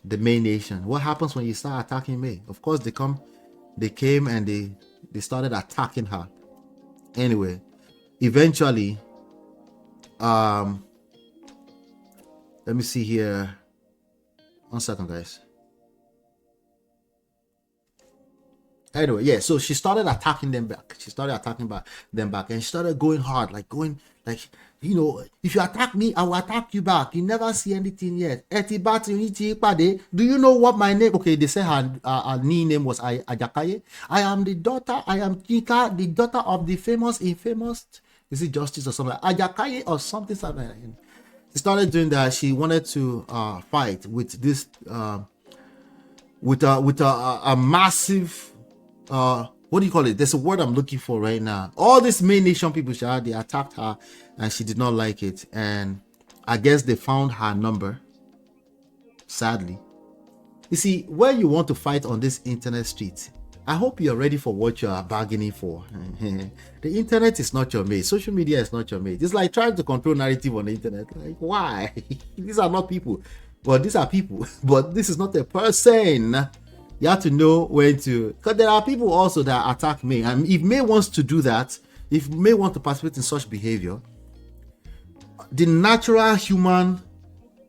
the May Nation? What happens when you start attacking May? Of course, they came and they started attacking her. Anyway, eventually, let me see here. 1 second, guys. Anyway, yeah, so she started attacking them back. And she started going hard, like going, like, you know, if you attack me, I will attack you back. You never see anything yet. Do you know what my name? Okay, they say her name was Ajakaye. I am Yinka, the daughter of the infamous, is it Justice or something? Ajakaye or something like that. She started doing that. She wanted to fight with this, with a massive, what do you call it? There's a word I'm looking for right now. All these May Nation people, they attacked her and she did not like it. And I guess they found her number, sadly. You see, when you want to fight on this internet street, I hope you're ready for what you are bargaining for. The internet is not your mate. Social media is not your mate. It's like trying to control narrative on the internet. Like, why? These are not people. Well, these are people. But this is not a person. You have to know when to, because there are people also that attack May. And if May wants to do that, if May wants to participate in such behavior, the natural human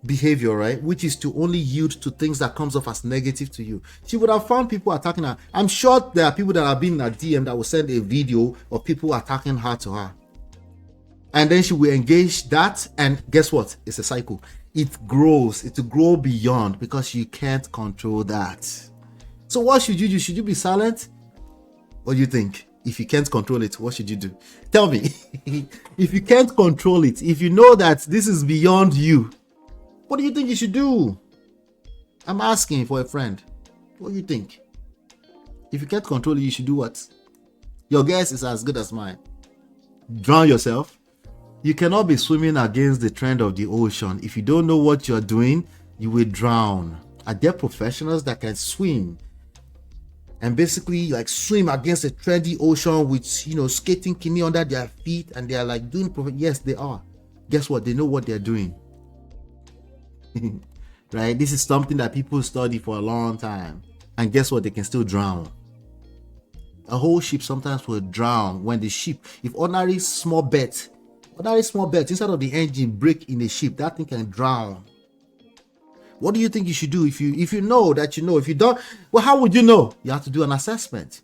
behavior, right, which is to only yield to things that comes off as negative to you, she would have found people attacking her. I'm sure there are people that have been in a DM that will send a video of people attacking her to her. And then she will engage that, and guess what? It's a cycle. It grows. It will grow beyond, because you can't control that. So what should you do? Should you be silent? What do you think? If you can't control it, what should you do? Tell me. If you can't control it, if you know that this is beyond you, what do you think you should do? I'm asking for a friend. What do you think? If you can't control it, you should do what? Your guess is as good as mine. Drown yourself. You cannot be swimming against the trend of the ocean. If you don't know what you're doing, you will drown. Are there professionals that can swim and basically like swim against a trendy ocean with, you know, skating kini under their feet, and they are like doing yes, they are. Guess what? They know what they're doing. Right? This is something that people study for a long time, and guess what? They can still drown. A whole ship sometimes will drown when the ship, if ordinary small bets inside of the engine break in the ship, that thing can drown. What do you think you should do if you know that you know? If you don't, well, how would you know? You have to do an assessment.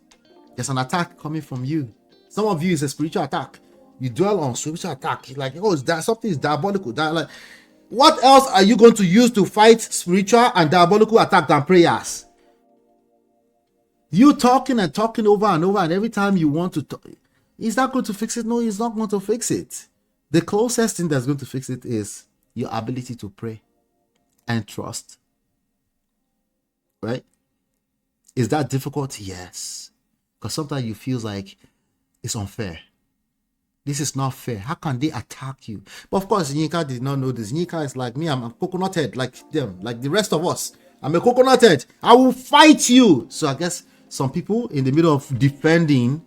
There's an attack coming from you. Some of you is a spiritual attack. You dwell on spiritual attack. Like, oh, something is diabolical. Like, what else are you going to use to fight spiritual and diabolical attack than prayers? You talking and talking over and over, and every time you want to talk, is that going to fix it? No, it's not going to fix it. The closest thing that's going to fix it is your ability to pray and trust. Right? Is that difficult? Yes. Because sometimes you feel like it's unfair. This is not fair. How can they attack you? But of course, Yinka did not know this. Yinka is like me. I'm a coconut head, like them, like the rest of us. I'm a coconut head. I will fight you. So I guess some people in the middle of defending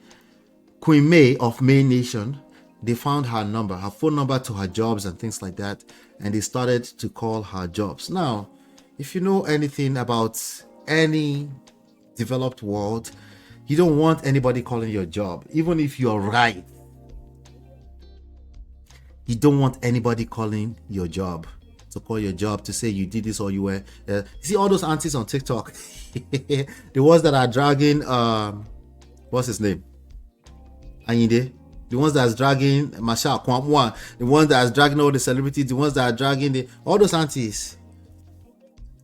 Queen May of May Nation, they found her number, her phone number to her jobs and things like that, and they started to call her jobs. Now, if you know anything about any developed world, you don't want anybody calling your job, even if you're right. You don't want anybody calling your job, to call your job, to say you did this or you were. You see all those aunties on TikTok, the ones that are dragging, what's his name? Ayinde. The ones that's dragging Masha Kwamwa, the ones that's dragging all the celebrities, the ones that are dragging all those aunties.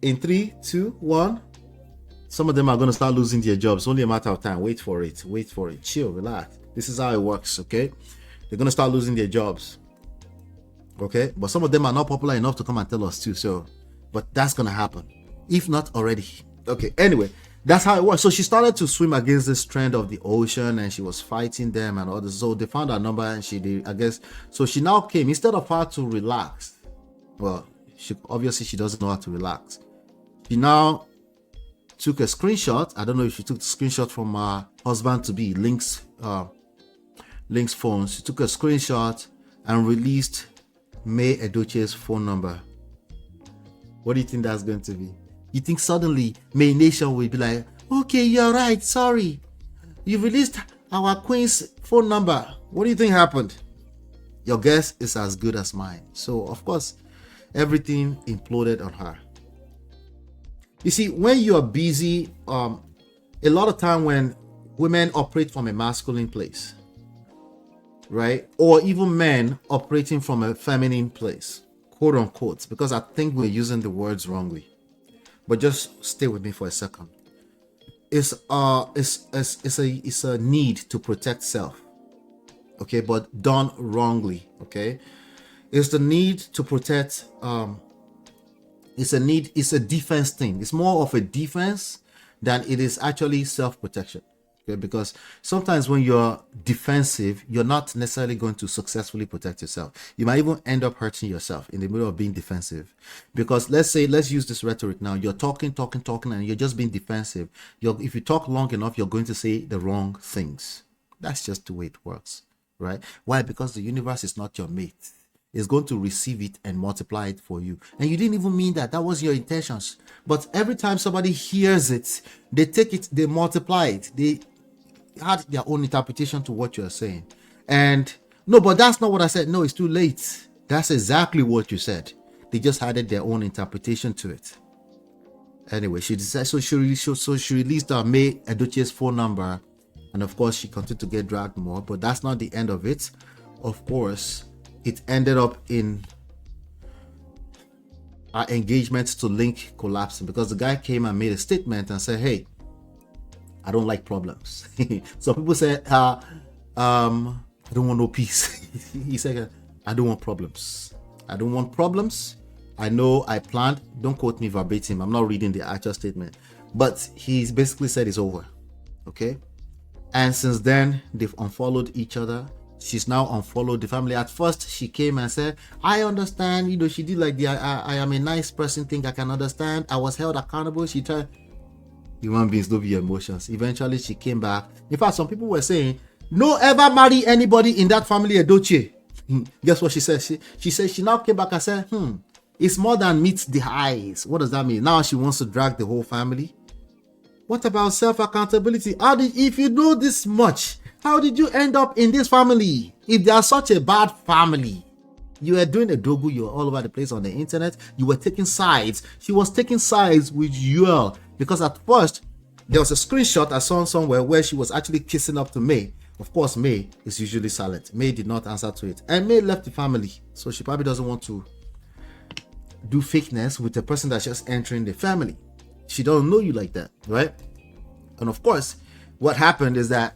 In 3, 2, 1, some of them are going to start losing their jobs. It's only a matter of time. Wait for it. Chill, relax. This is how it works, okay? They're going to start losing their jobs. Okay? But some of them are not popular enough to come and tell us too. So, but that's going to happen. If not already. Okay, anyway. That's how it was. So she started to swim against this trend of the ocean, and she was fighting them and all this. So they found her number, and she did, I guess. So she now came, instead of her to relax. Well, she obviously she doesn't know how to relax. She now took a screenshot. I don't know if she took the screenshot from her husband to be Linc's phone. She took a screenshot and released Yul-Edochie's phone number. What do you think that's going to be? You think suddenly May Nation will be like, okay, you're right, sorry, you released our queen's phone number. What do you think happened? Your guess is as good as mine. So of course, everything imploded on her. You see, when you are busy, a lot of time when women operate from a masculine place, right? Or even men operating from a feminine place, quote unquote, because I think we're using the words wrongly. But just stay with me for a second. It's a need to protect self, okay, but done wrongly, okay? It's the need to protect. It's a defense thing. It's more of a defense than it is actually self-protection. Okay, because sometimes when you're defensive, you're not necessarily going to successfully protect yourself. You might even end up hurting yourself in the middle of being defensive. Because let's use this rhetoric now. You're talking, and you're just being defensive. If you talk long enough, you're going to say the wrong things. That's just the way it works, right? Why? Because the universe is not your mate. It's going to receive it and multiply it for you. And you didn't even mean that. That was your intentions. But every time somebody hears it, they take it, they multiply it. They had their own interpretation to what you're saying. And no, but that's not what I said. No, it's too late. That's exactly what you said. They just added their own interpretation to it. Anyway, she decided, so she released Yul-Edochie's phone number. And of course, she continued to get dragged more. But that's not the end of it. Of course, it ended up in our engagement to Linc collapsing because the guy came and made a statement and said, hey, I don't like problems. So people said, I don't want no peace. He said, I don't want problems. I don't want problems. I know I planned. Don't quote me verbatim. I'm not reading the actual statement. But he's basically said it's over. Okay? And since then, they've unfollowed each other. She's now unfollowed the family. At first, she came and said, I understand. You know, she did like the I am a nice person thing. I can understand. I was held accountable. She tried. Human beings don't be emotions. Eventually, she came back. In fact, some people were saying, no ever marry anybody in that family, Edochie. Guess what she said? She said she now came back and said, it's more than meets the eyes. What does that mean? Now she wants to drag the whole family. What about self-accountability? If you know this much, how did you end up in this family? If they are such a bad family, you were doing a dogu, you were all over the place on the internet, you were taking sides. She was taking sides with Yul because at first there was a screenshot I saw somewhere where she was actually kissing up to May. Of course, May is usually silent. May did not answer to it, and May left the family, so she probably doesn't want to do fakeness with the person that's just entering the family. She don't know you like that, right? And of course, what happened is that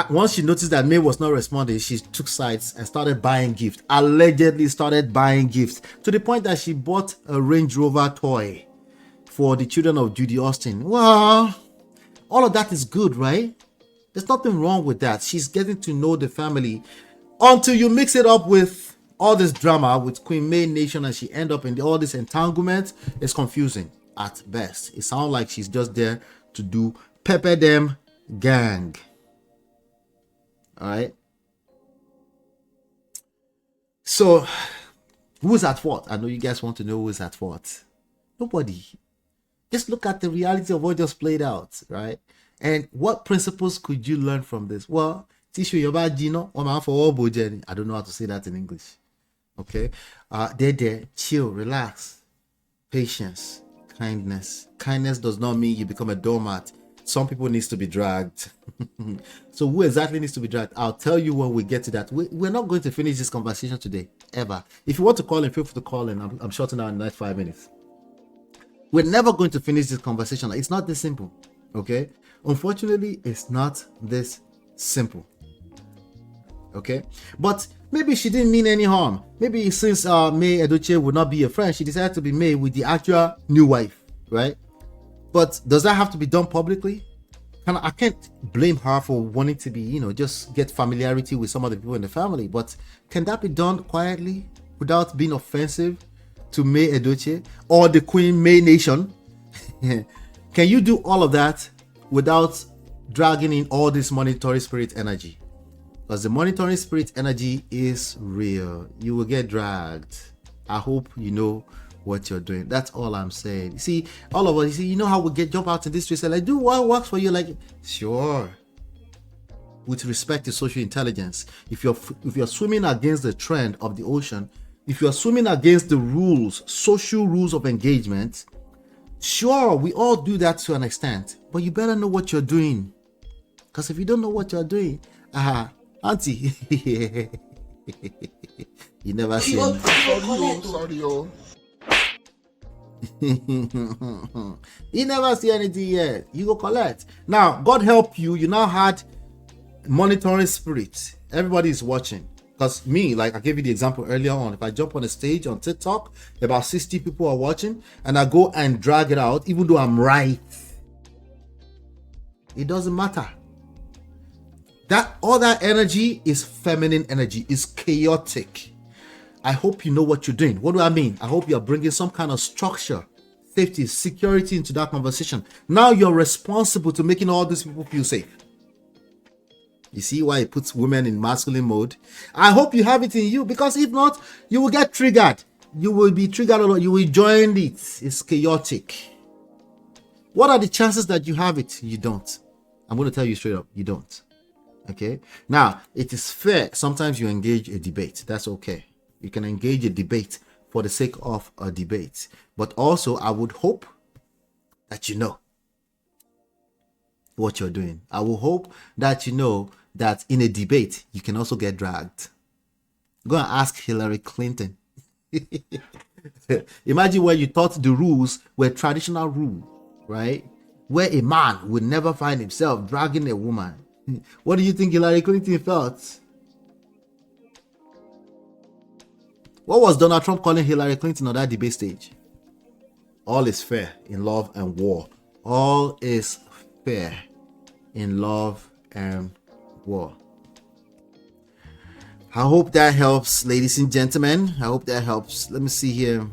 once she noticed that May was not responding, she took sides and started buying gifts. Allegedly started buying gifts to the point that she bought a Range Rover toy for the children of Judy Austin. Well, all of that is good, right? There's nothing wrong with that. She's getting to know the family until you mix it up with all this drama with Queen May Nation and she end up in all this entanglement. It's confusing at best. It sounds like she's just there to do pepper them gang. All right. So, who's at fault? I know you guys want to know who's at fault. Nobody. Just look at the reality of what just played out, right? And what principles could you learn from this? Well, I don't know how to say that in English. Okay. There, chill, relax, patience, kindness. Kindness does not mean you become a doormat. Some people needs to be dragged. So who exactly needs to be dragged? I'll tell you when we get to that. We're not going to finish this conversation today, ever. If you want to call in, feel free to call in. I'm shutting down in the next 5 minutes. We're never going to finish this conversation. It's not this simple, okay? Unfortunately, it's not this simple, okay? But maybe she didn't mean any harm. Maybe since May Edochie would not be a friend, she decided to be May with the actual new wife, right? But does that have to be done publicly? I can't blame her for wanting to be, just get familiarity with some of the people in the family. But can that be done quietly without being offensive to May Edochie or the Queen May Nation? Can Can you do all of that without dragging in all this monitoring spirit energy? Because the monitoring spirit energy is real. You will get dragged. I hope you know what you're doing. That's all I'm saying. You see, all of us, you know how we jump out in this street and like, do what works for you? Like, sure. With respect to social intelligence, if you're swimming against the trend of the ocean, if you're swimming against the rules, social rules of engagement, sure, we all do that to an extent, but you better know what you're doing. Because if you don't know what you're doing, auntie, you never see anything. Sorry, yo. You never see anything yet. You go collect. Now, God help you. You now had monitoring spirit. Everybody is watching. Because me, like I gave you the example earlier on, if I jump on a stage on TikTok, about 60 people are watching, and I go and drag it out, even though I'm right, it doesn't matter. That all that energy is feminine energy, is chaotic. I hope you know what you're doing. What do I mean? I hope you're bringing some kind of structure, safety, security into that conversation. Now you're responsible to making all these people feel safe. You see why it puts women in masculine mode? I hope you have it in you, because if not, you will get triggered. You will be triggered a lot. You will join it. It's chaotic. What are the chances that you have it? You don't. I'm going to tell you straight up, you don't. Okay? Now, it is fair. Sometimes you engage a debate. That's okay. You can engage a debate for the sake of a debate. But also, I would hope that you know what you're doing. I will hope that you know that in a debate, you can also get dragged. Go and ask Hillary Clinton. Imagine where you thought the rules were traditional rules, right? Where a man would never find himself dragging a woman. What do you think Hillary Clinton felt? What was Donald Trump calling Hillary Clinton on that debate stage? All is fair in love and war. All is fair in love and war. I hope that helps, ladies and gentlemen. I hope that helps. Let me see here.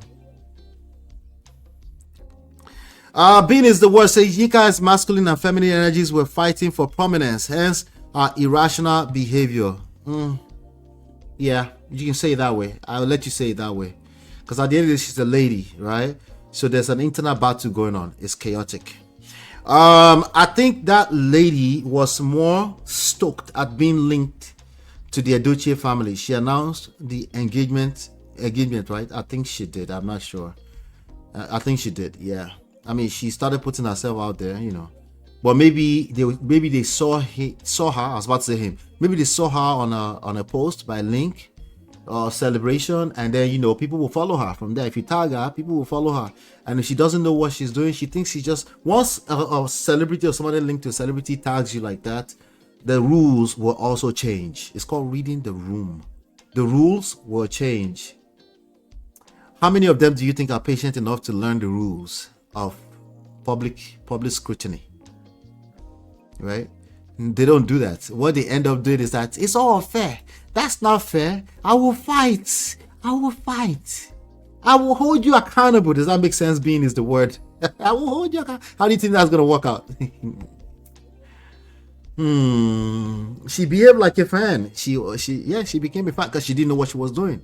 Being is the word. Says Yinka's masculine and feminine energies were fighting for prominence, hence irrational behavior. Yeah, you can say it that way. I'll let you say it that way, because at the end of the day, she's a lady, right? So there's an internal battle going on. It's chaotic. I think that lady was more stoked at being linked to the Edochie family. She announced the engagement, right? I think she did. I'm not sure. I think she did. Yeah. I mean, she started putting herself out there, you know. But maybe they saw her. I was about to say him. Maybe they saw her on a post by Linc or celebration, and then, you know, people will follow her from there. If you tag her, people will follow her, and if she doesn't know what she's doing, she thinks she just, once a celebrity or somebody linked to a celebrity tags you like that, the rules will also change. It's called reading the room. The rules will change. How many of them do you think are patient enough to learn the rules of public scrutiny? Right? They don't do that. What they end up doing is that it's all fair. That's not fair. I will fight. I will hold you accountable. Does that make sense? Being is the word. I will hold you accountable. How do you think that's going to work out? She behaved like a fan. She became a fan because she didn't know what she was doing.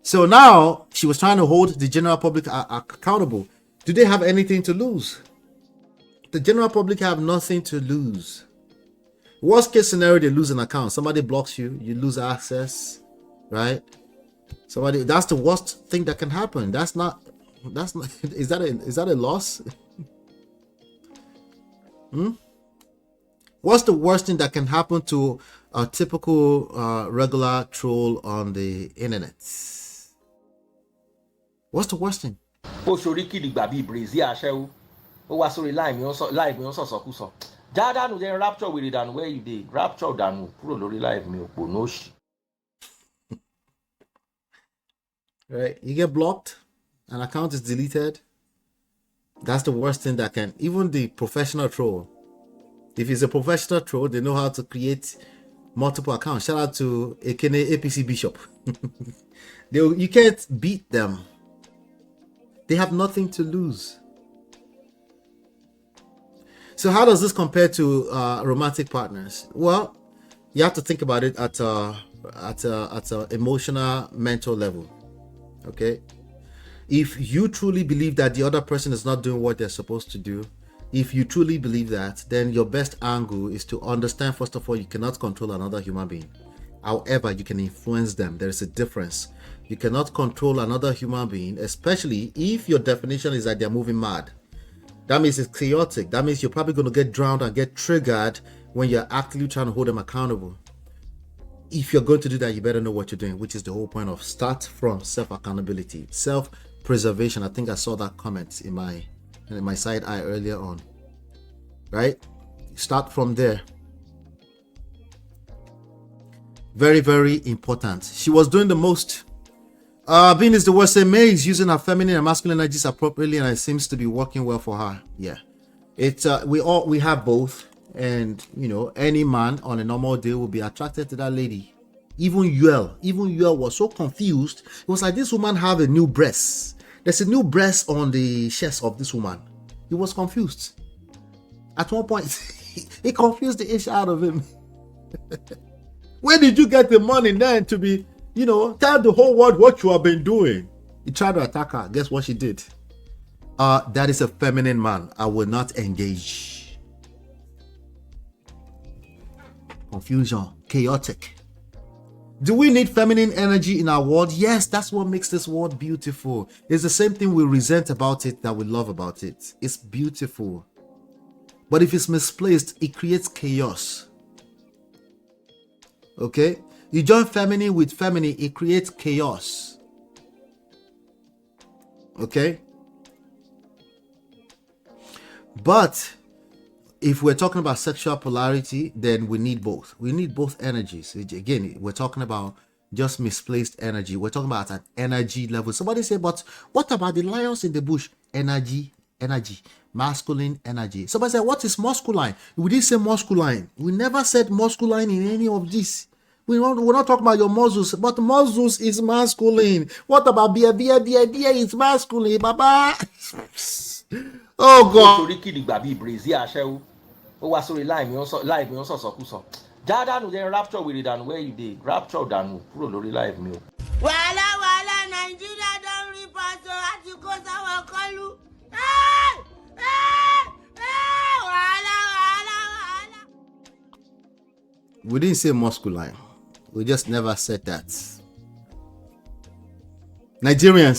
So now she was trying to hold the general public accountable. Do they have anything to lose? The general public have nothing to lose. Worst case scenario, they lose an account. Somebody blocks you, you lose access, right? That's the worst thing that can happen. That's not is that a loss? What's the worst thing that can happen to a typical regular troll on the internet? What's the worst thing? Rapture with it and where you did rapture danu kúrò lórí live mi òpó no shi. Right, you get blocked, an account is deleted. That's the worst thing that can, even the professional troll. If it's a professional troll, they know how to create multiple accounts. Shout out to Ekene APC Bishop. You can't beat them. They have nothing to lose. So how does this compare to romantic partners? Well, you have to think about it at a emotional, mental level. Okay? If you truly believe that the other person is not doing what they're supposed to do, if you truly believe that, then your best angle is to understand, first of all, you cannot control another human being. However, you can influence them. There is a difference. You cannot control another human being, especially if your definition is that they're moving mad. That means it's chaotic. That means you're probably going to get drowned and get triggered when you're actively trying to hold them accountable. If you're going to do that, you better know what you're doing, which is the whole point of start from self-accountability, self-preservation. I think I saw that comment in my side eye earlier on. Right? Start from there. Very, very important. She was doing the most. Being is the word. Say May is using her feminine and masculine energies appropriately, and it seems to be working well for her. Yeah, it's we have both, and any man on a normal day will be attracted to that lady. Even Yul was so confused. It was like, this woman have a new breast. There's a new breast on the chest of this woman. He was confused. At one point, it confused the ish out of him. Where did you get the money then to be, tell the whole world what you have been doing? He tried to attack her. Guess what she did? That is a feminine man. I will not engage. Confusion, chaotic. Do we need feminine energy in our world? Yes, that's what makes this world beautiful. It's the same thing we resent about it that we love about it. It's beautiful. But if it's misplaced, it creates chaos. Okay? You join feminine with feminine, it creates chaos. Okay? But if we're talking about sexual polarity, then we need both. We need both energies. Again, we're talking about just misplaced energy. We're talking about an energy level. Somebody say, but what about the lions in the bush? Energy, masculine energy. Somebody say, what is masculine? We didn't say masculine. We never said masculine in any of this. We're not talking about your muscles, but muscles is masculine. What about beer? Beer is masculine, baba. Oh God. Torí kìlì gbà bíi Brazil aṣẹ́wó. Ó wá sórí live mi ó sọ̀sọ̀kúsọ. Já dànù jẹ́ rapture wèrè dànù where you dey. Rapture dànù kúrò lórí live mi o. Wàhálà Nàìjíríà don rí pàṣọ àti kó sáwọn kọlu. Wàhálà. We didn't say masculine. We just never said that. Nigerian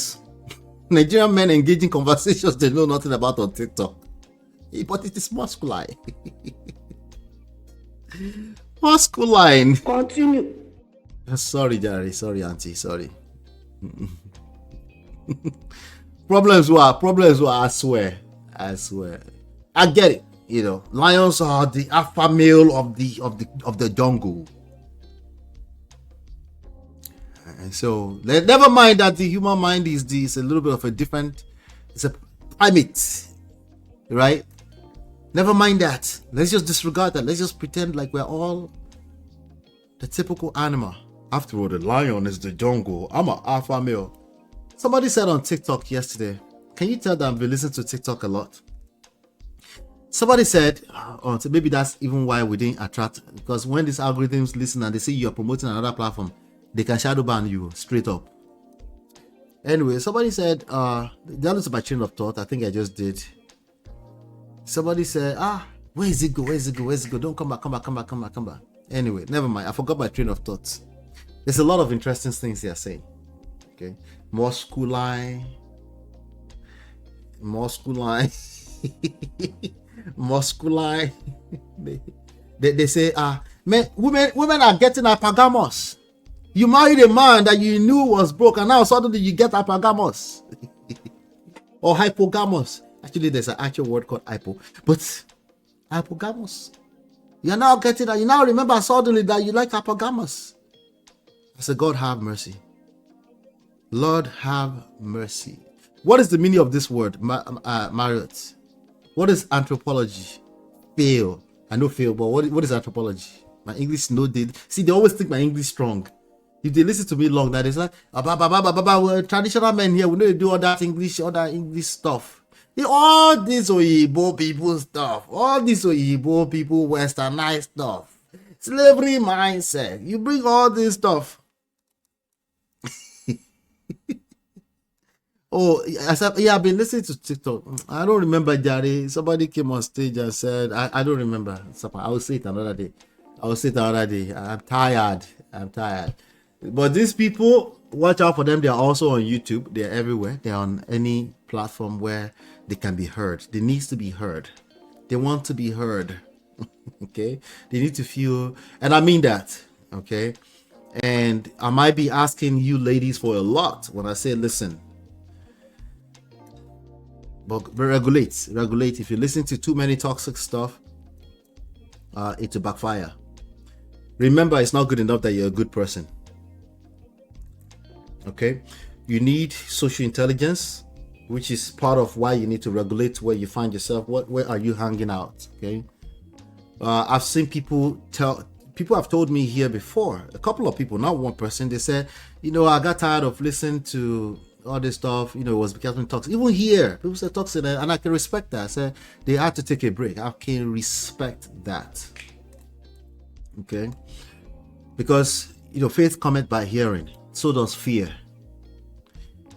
men engaging conversations they know nothing about on TikTok. But it is masculine. Masculine. Continue. Sorry, Jerry. Sorry, Auntie. Sorry. Problems were, I swear. I get it. Lions are the alpha male of the jungle. And so never mind that the human mind is a little bit of a different, it's a primate, right? Never mind that. Let's just disregard that. Let's just pretend like we're all the typical animal. After all, the lion is the jungle. I'm an alpha male. Somebody said on TikTok yesterday, can you tell that I've been listening to TikTok a lot? Somebody said, so maybe that's even why we didn't attract, because when these algorithms listen and they see you're promoting another platform, they can shadow ban you straight up. Anyway, somebody said, that was my chain of thought. I think I just did. Somebody said, where is it go? Don't come back. Anyway, never mind. I forgot my train of thoughts. There's a lot of interesting things they are saying. Okay. Masculine. They say, women are getting hypergamous. You married a man that you knew was broke, and now suddenly you get hypergamous or hypogamous. Actually, there's an actual word called hypo, but hypogamous. You're now getting that. You now remember suddenly that you like hypogamous. I said, God have mercy. Lord have mercy. What is the meaning of this word, Marriott? What is anthropology? Fail. I know fail, but what is anthropology? My English no did. See, they always think my English strong. If they listen to me long, that is like, we're traditional men here. We need to do all that English stuff. All this Oyibo people stuff. All this Oyibo people westernized stuff. Slavery mindset. You bring all this stuff. Oh, I said, yeah, I've been listening to TikTok. I don't remember, Jari. Somebody came on stage and said, I don't remember. I will say it another day. I'm tired. But these people, watch out for them. They are also on YouTube. They're everywhere. They're on any platform where they can be heard. They need to be heard. They want to be heard. Okay? They need to feel, and I mean that. Okay? And I might be asking you ladies for a lot when I say, listen, but regulate. If you listen to too many toxic stuff, it will backfire. Remember, it's not good enough that you're a good person. Okay? You need social intelligence, which is part of why you need to regulate where you find yourself. Where are you hanging out? Okay? I've seen people have told me here before, a couple of people, not one person, they said, I got tired of listening to all this stuff, it was becoming toxic. Even here, people say toxic, and I can respect that. I said they had to take a break. I can respect that. Okay? Because, faith cometh by hearing. So does fear.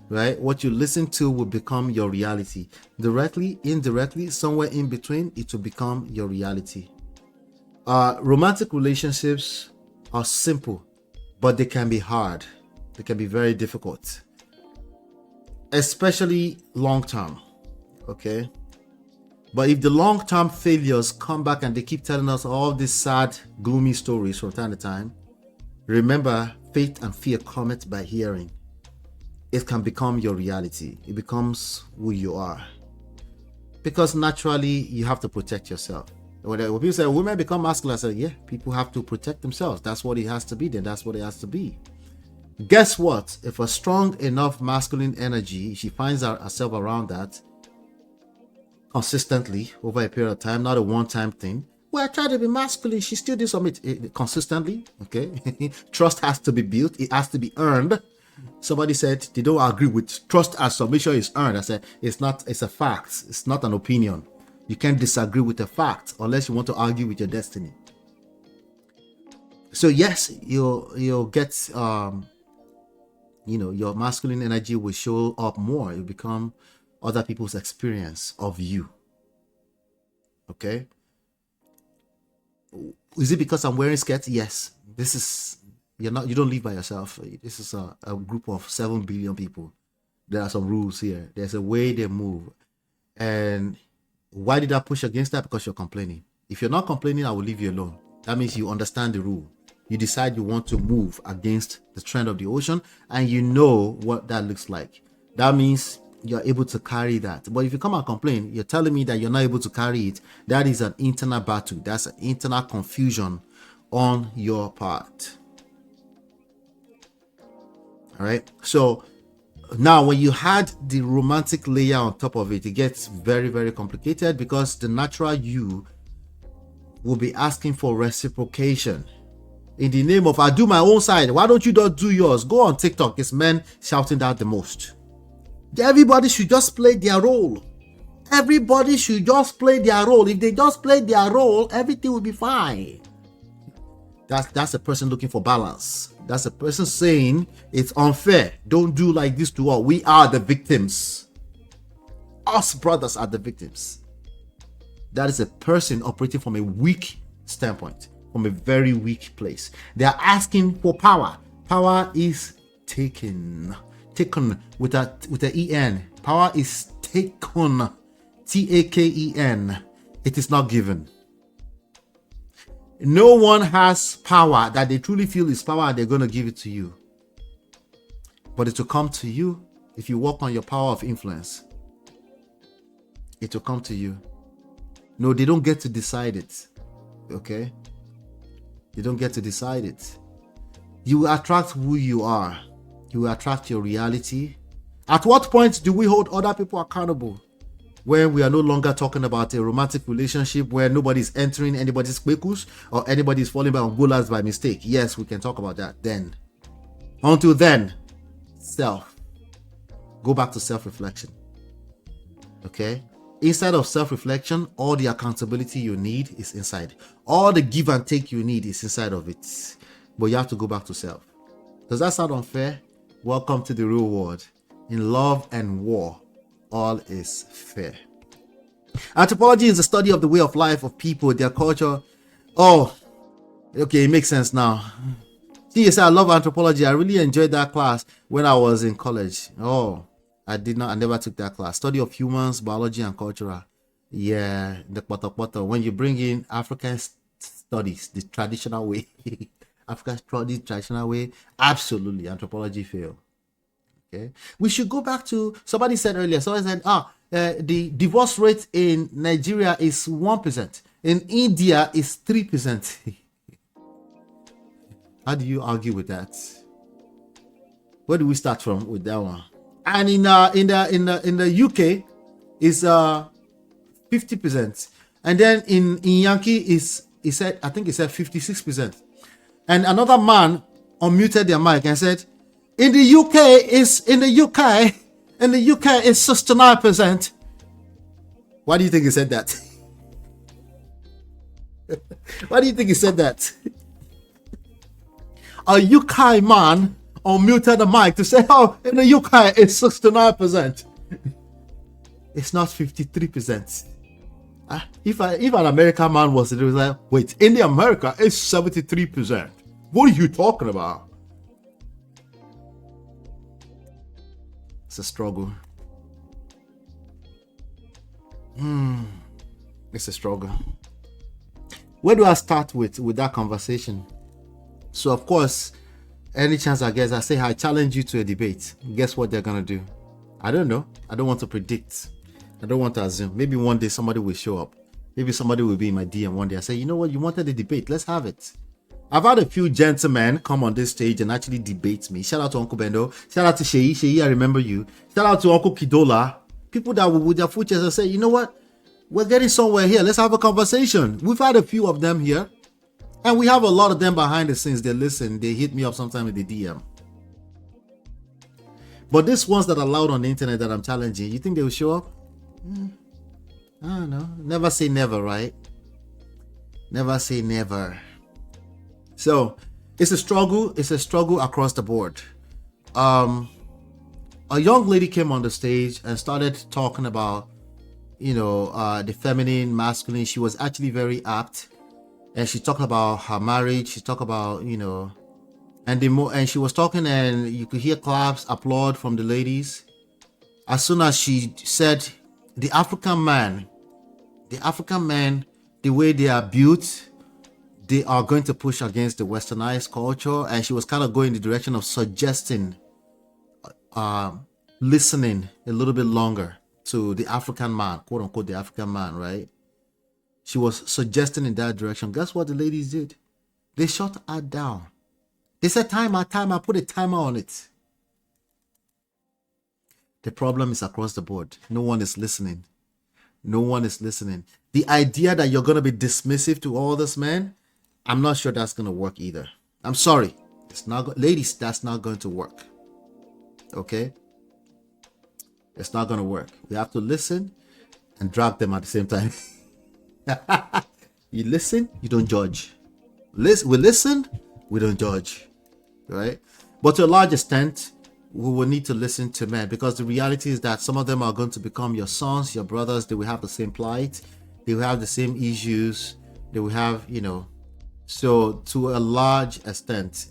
Right? What you listen to will become your reality. Directly, indirectly, somewhere in between, it will become your reality. Romantic relationships are simple, but they can be hard. They can be very difficult. Especially long-term. Okay? But if the long-term failures come back and they keep telling us all these sad, gloomy stories from time to time, remember, faith and fear cometh by hearing. It can become your reality. It becomes who you are. Because naturally, you have to protect yourself. When people say women become masculine, I say, yeah, people have to protect themselves. That's what it has to be. Then that's what it has to be. Guess what? If a strong enough masculine energy, she finds herself around that consistently over a period of time, not a one-time thing. Well, I try to be masculine. She still does something consistently. Okay, trust has to be built. It has to be earned. Somebody said they don't agree with trust as submission is earned. I said it's not. It's a fact. It's not an opinion. You can't disagree with a fact unless you want to argue with your destiny. So yes, you'll get your masculine energy will show up more. It will become other people's experience of you. Okay? Is it because I'm wearing skirts? Yes. This is, you don't live by yourself. This is a group of 7 billion people. There are some rules here. There's a way they move. And why did I push against that? Because you're complaining. If you're not complaining, I will leave you alone. That means you understand the rule. You decide you want to move against the trend of the ocean, and you know what that looks like. That means you're able to carry that. But if you come and complain, you're telling me that you're not able to carry it. That is an internal battle. That's an internal confusion on your part. All right. So now when you had the romantic layer on top of it, it gets very, very complicated because the natural you will be asking for reciprocation. In the name of, I do my own side. Why don't you not do yours? Go on TikTok. It's men shouting that the most. Everybody should just play their role. Everybody should just play their role. If they just play their role, everything will be fine. That's a person looking for balance. That's a person saying it's unfair. Don't do like this to us. We are the victims. Us brothers are the victims. That is a person operating from a weak standpoint, from a very weak place. They are asking for power. Power is taken with a en. Power is taken, Taken. It is not given. No one has power that they truly feel is power and they're going to give it to you. But it will come to you if you work on your power of influence. It will come to you. No, they don't get to decide it. Okay? You don't get to decide it. You will attract who you are. You will attract your reality. At what point do we hold other people accountable? When we are no longer talking about a romantic relationship where nobody's entering anybody's kwekus or anybody's falling by Angolas by mistake. Yes, we can talk about that then. Until then, go back to self-reflection. Okay? Inside of self-reflection, all the accountability you need is inside. All the give and take you need is inside of it. But you have to go back to self. Does that sound unfair? Welcome to the real world. In love and war, all is fair. Anthropology is the study of the way of life of people, their culture. Oh, okay, it makes sense now. See, yes, I love anthropology. I really enjoyed that class when I was in college. Oh, I never took that class. Study of humans, biology, and culture. Yeah, the poto. When you bring in African studies, the traditional way, African studies, traditional way, absolutely, anthropology fail. Okay, we should go back to, somebody said, the divorce rate in Nigeria is 1%. In India is 3%. How do you argue with that? Where do we start from with that one? And in the UK is 50%, and then in Yankee he said 56%. And another man unmuted their mic and said, in the UK is 69%. Why do you think he said that? Why do you think he said that? A UK man unmuted the mic to say, oh, in the UK it's 69%. It's not 53%. If an American man was like, wait, in the America it's 73%. What are you talking about? It's a struggle. It's a struggle. Where do I start with that conversation? So of course, any chance I get, I say I challenge you to a debate. Guess what they're gonna do? I don't know. I don't want to predict. I don't want to assume. Maybe one day somebody will show up. Maybe somebody will be in my DM one day. I say, you know what? You wanted a debate. Let's have it. I've had a few gentlemen come on this stage and actually debate me. Shout out to Uncle Bendo. Shout out to Sheyi. I remember you. Shout out to Uncle Kidola. People that will with their foot chest and say, you know what? We're getting somewhere here. Let's have a conversation. We've had a few of them here. And we have a lot of them behind the scenes. They listen. They hit me up sometime in the DM. But these ones that are loud on the internet that I'm challenging, you think they will show up? I don't know. Never say never, right? Never say never. So it's a struggle. It's a struggle across the board. A young lady came on the stage and started talking about, the feminine, masculine. She was actually very apt. And she talked about her marriage. She talked about, and she was talking, and you could hear claps, applaud from the ladies. As soon as she said, the African man, the way they are built, they are going to push against the westernized culture. And she was kind of going in the direction of suggesting, listening a little bit longer to the African man, quote unquote, the African man, right? She was suggesting in that direction. Guess what the ladies did? They shut her down. They said, timer, put a timer on it. The problem is across the board. No one is listening. No one is listening. The idea that you're going to be dismissive to all this, man, I'm not sure that's going to work either. I'm sorry. It's not, ladies, that's not going to work. Okay? It's not going to work. We have to listen and drag them at the same time. You listen, you don't judge. We listen, we don't judge. Right? But to a large extent, we will need to listen to men, because the reality is that some of them are going to become your sons, your brothers. They will have the same plight. They will have the same issues. They will have, so to a large extent,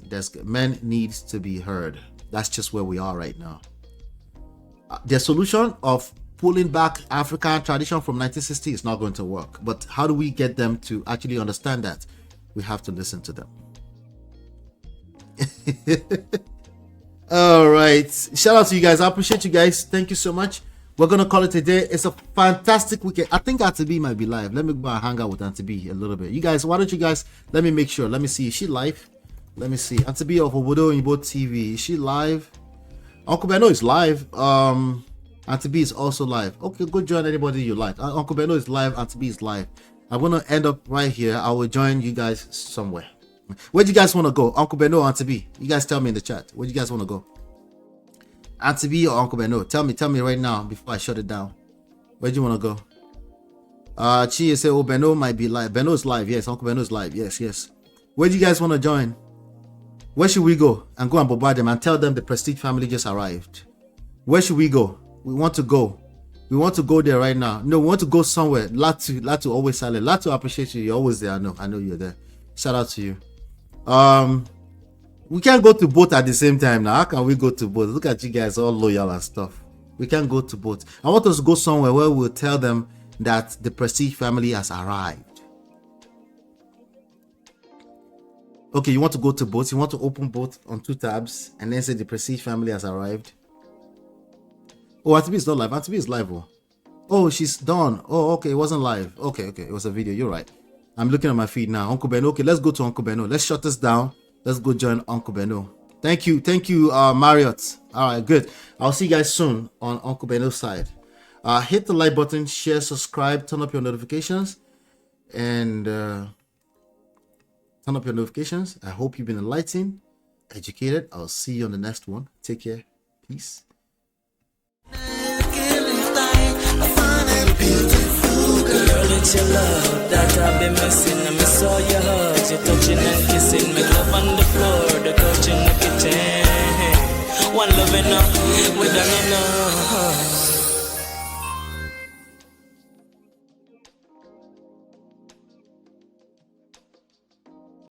men needs to be heard. That's just where we are right now. The solution of pulling back African tradition from 1960 is not going to work. But how do we get them to actually understand that? We have to listen to them. All right. Shout out to you guys. I appreciate you guys. Thank you so much. We're going to call it a day. It's a fantastic weekend. I think Auntie B might be live. Let me go and hang out with Auntie B a little bit. You guys, why don't you guys, let me make sure. Let me see. Is she live? Let me see. Auntie B of Obodo Imbo TV. Is she live? Uncle Beno is live. Auntie B is also live. Okay, go join anybody you like. Uncle Beno is live. Auntie B is live. I'm going to end up right here. I will join you guys somewhere. Where do you guys want to go? Uncle Beno or Auntie B? You guys tell me in the chat. Where do you guys want to go? Auntie B or Uncle Beno? Tell me right now before I shut it down. Where do you want to go? Chi say, oh, Beno might be live. Beno's live. Yes, Uncle Beno's live. Yes. Where do you guys want to join? Where should we go? And go and bombard them and tell them the Prestige family just arrived. Where should we go? We want to go. We want to go there right now. No, we want to go somewhere. Latu always silent. Latu appreciate you. You're always there. I know you're there. Shout out to you. We can't go to both at the same time now. How can we go to both? Look at you guys all loyal and stuff. We can't go to both. I want us to go somewhere where we'll tell them that the Prestige family has arrived. Okay, you want to go to both? You want to open both on 2 tabs and then say the Prestige family has arrived? Oh, Auntie B is not live. Auntie B is live. Oh, she's done. Oh, okay. It wasn't live. Okay. It was a video. You're right. I'm looking at my feed now. Uncle Beno. Okay, let's go to Uncle Beno. Let's shut this down. Let's go join Uncle Beno. Thank you, Marriott. All right, good. I'll see you guys soon on Uncle Beno's side. Hit the like button, share, subscribe, turn up your notifications, and turn up your notifications. I hope you've been enlightened, educated. I'll see you on the next one. Take care. Peace. Girl, it's your love that I've been missing. I miss all your hugs, your touching and kissing. Make love on the floor, the couch in the kitchen. One love enough, we done enough.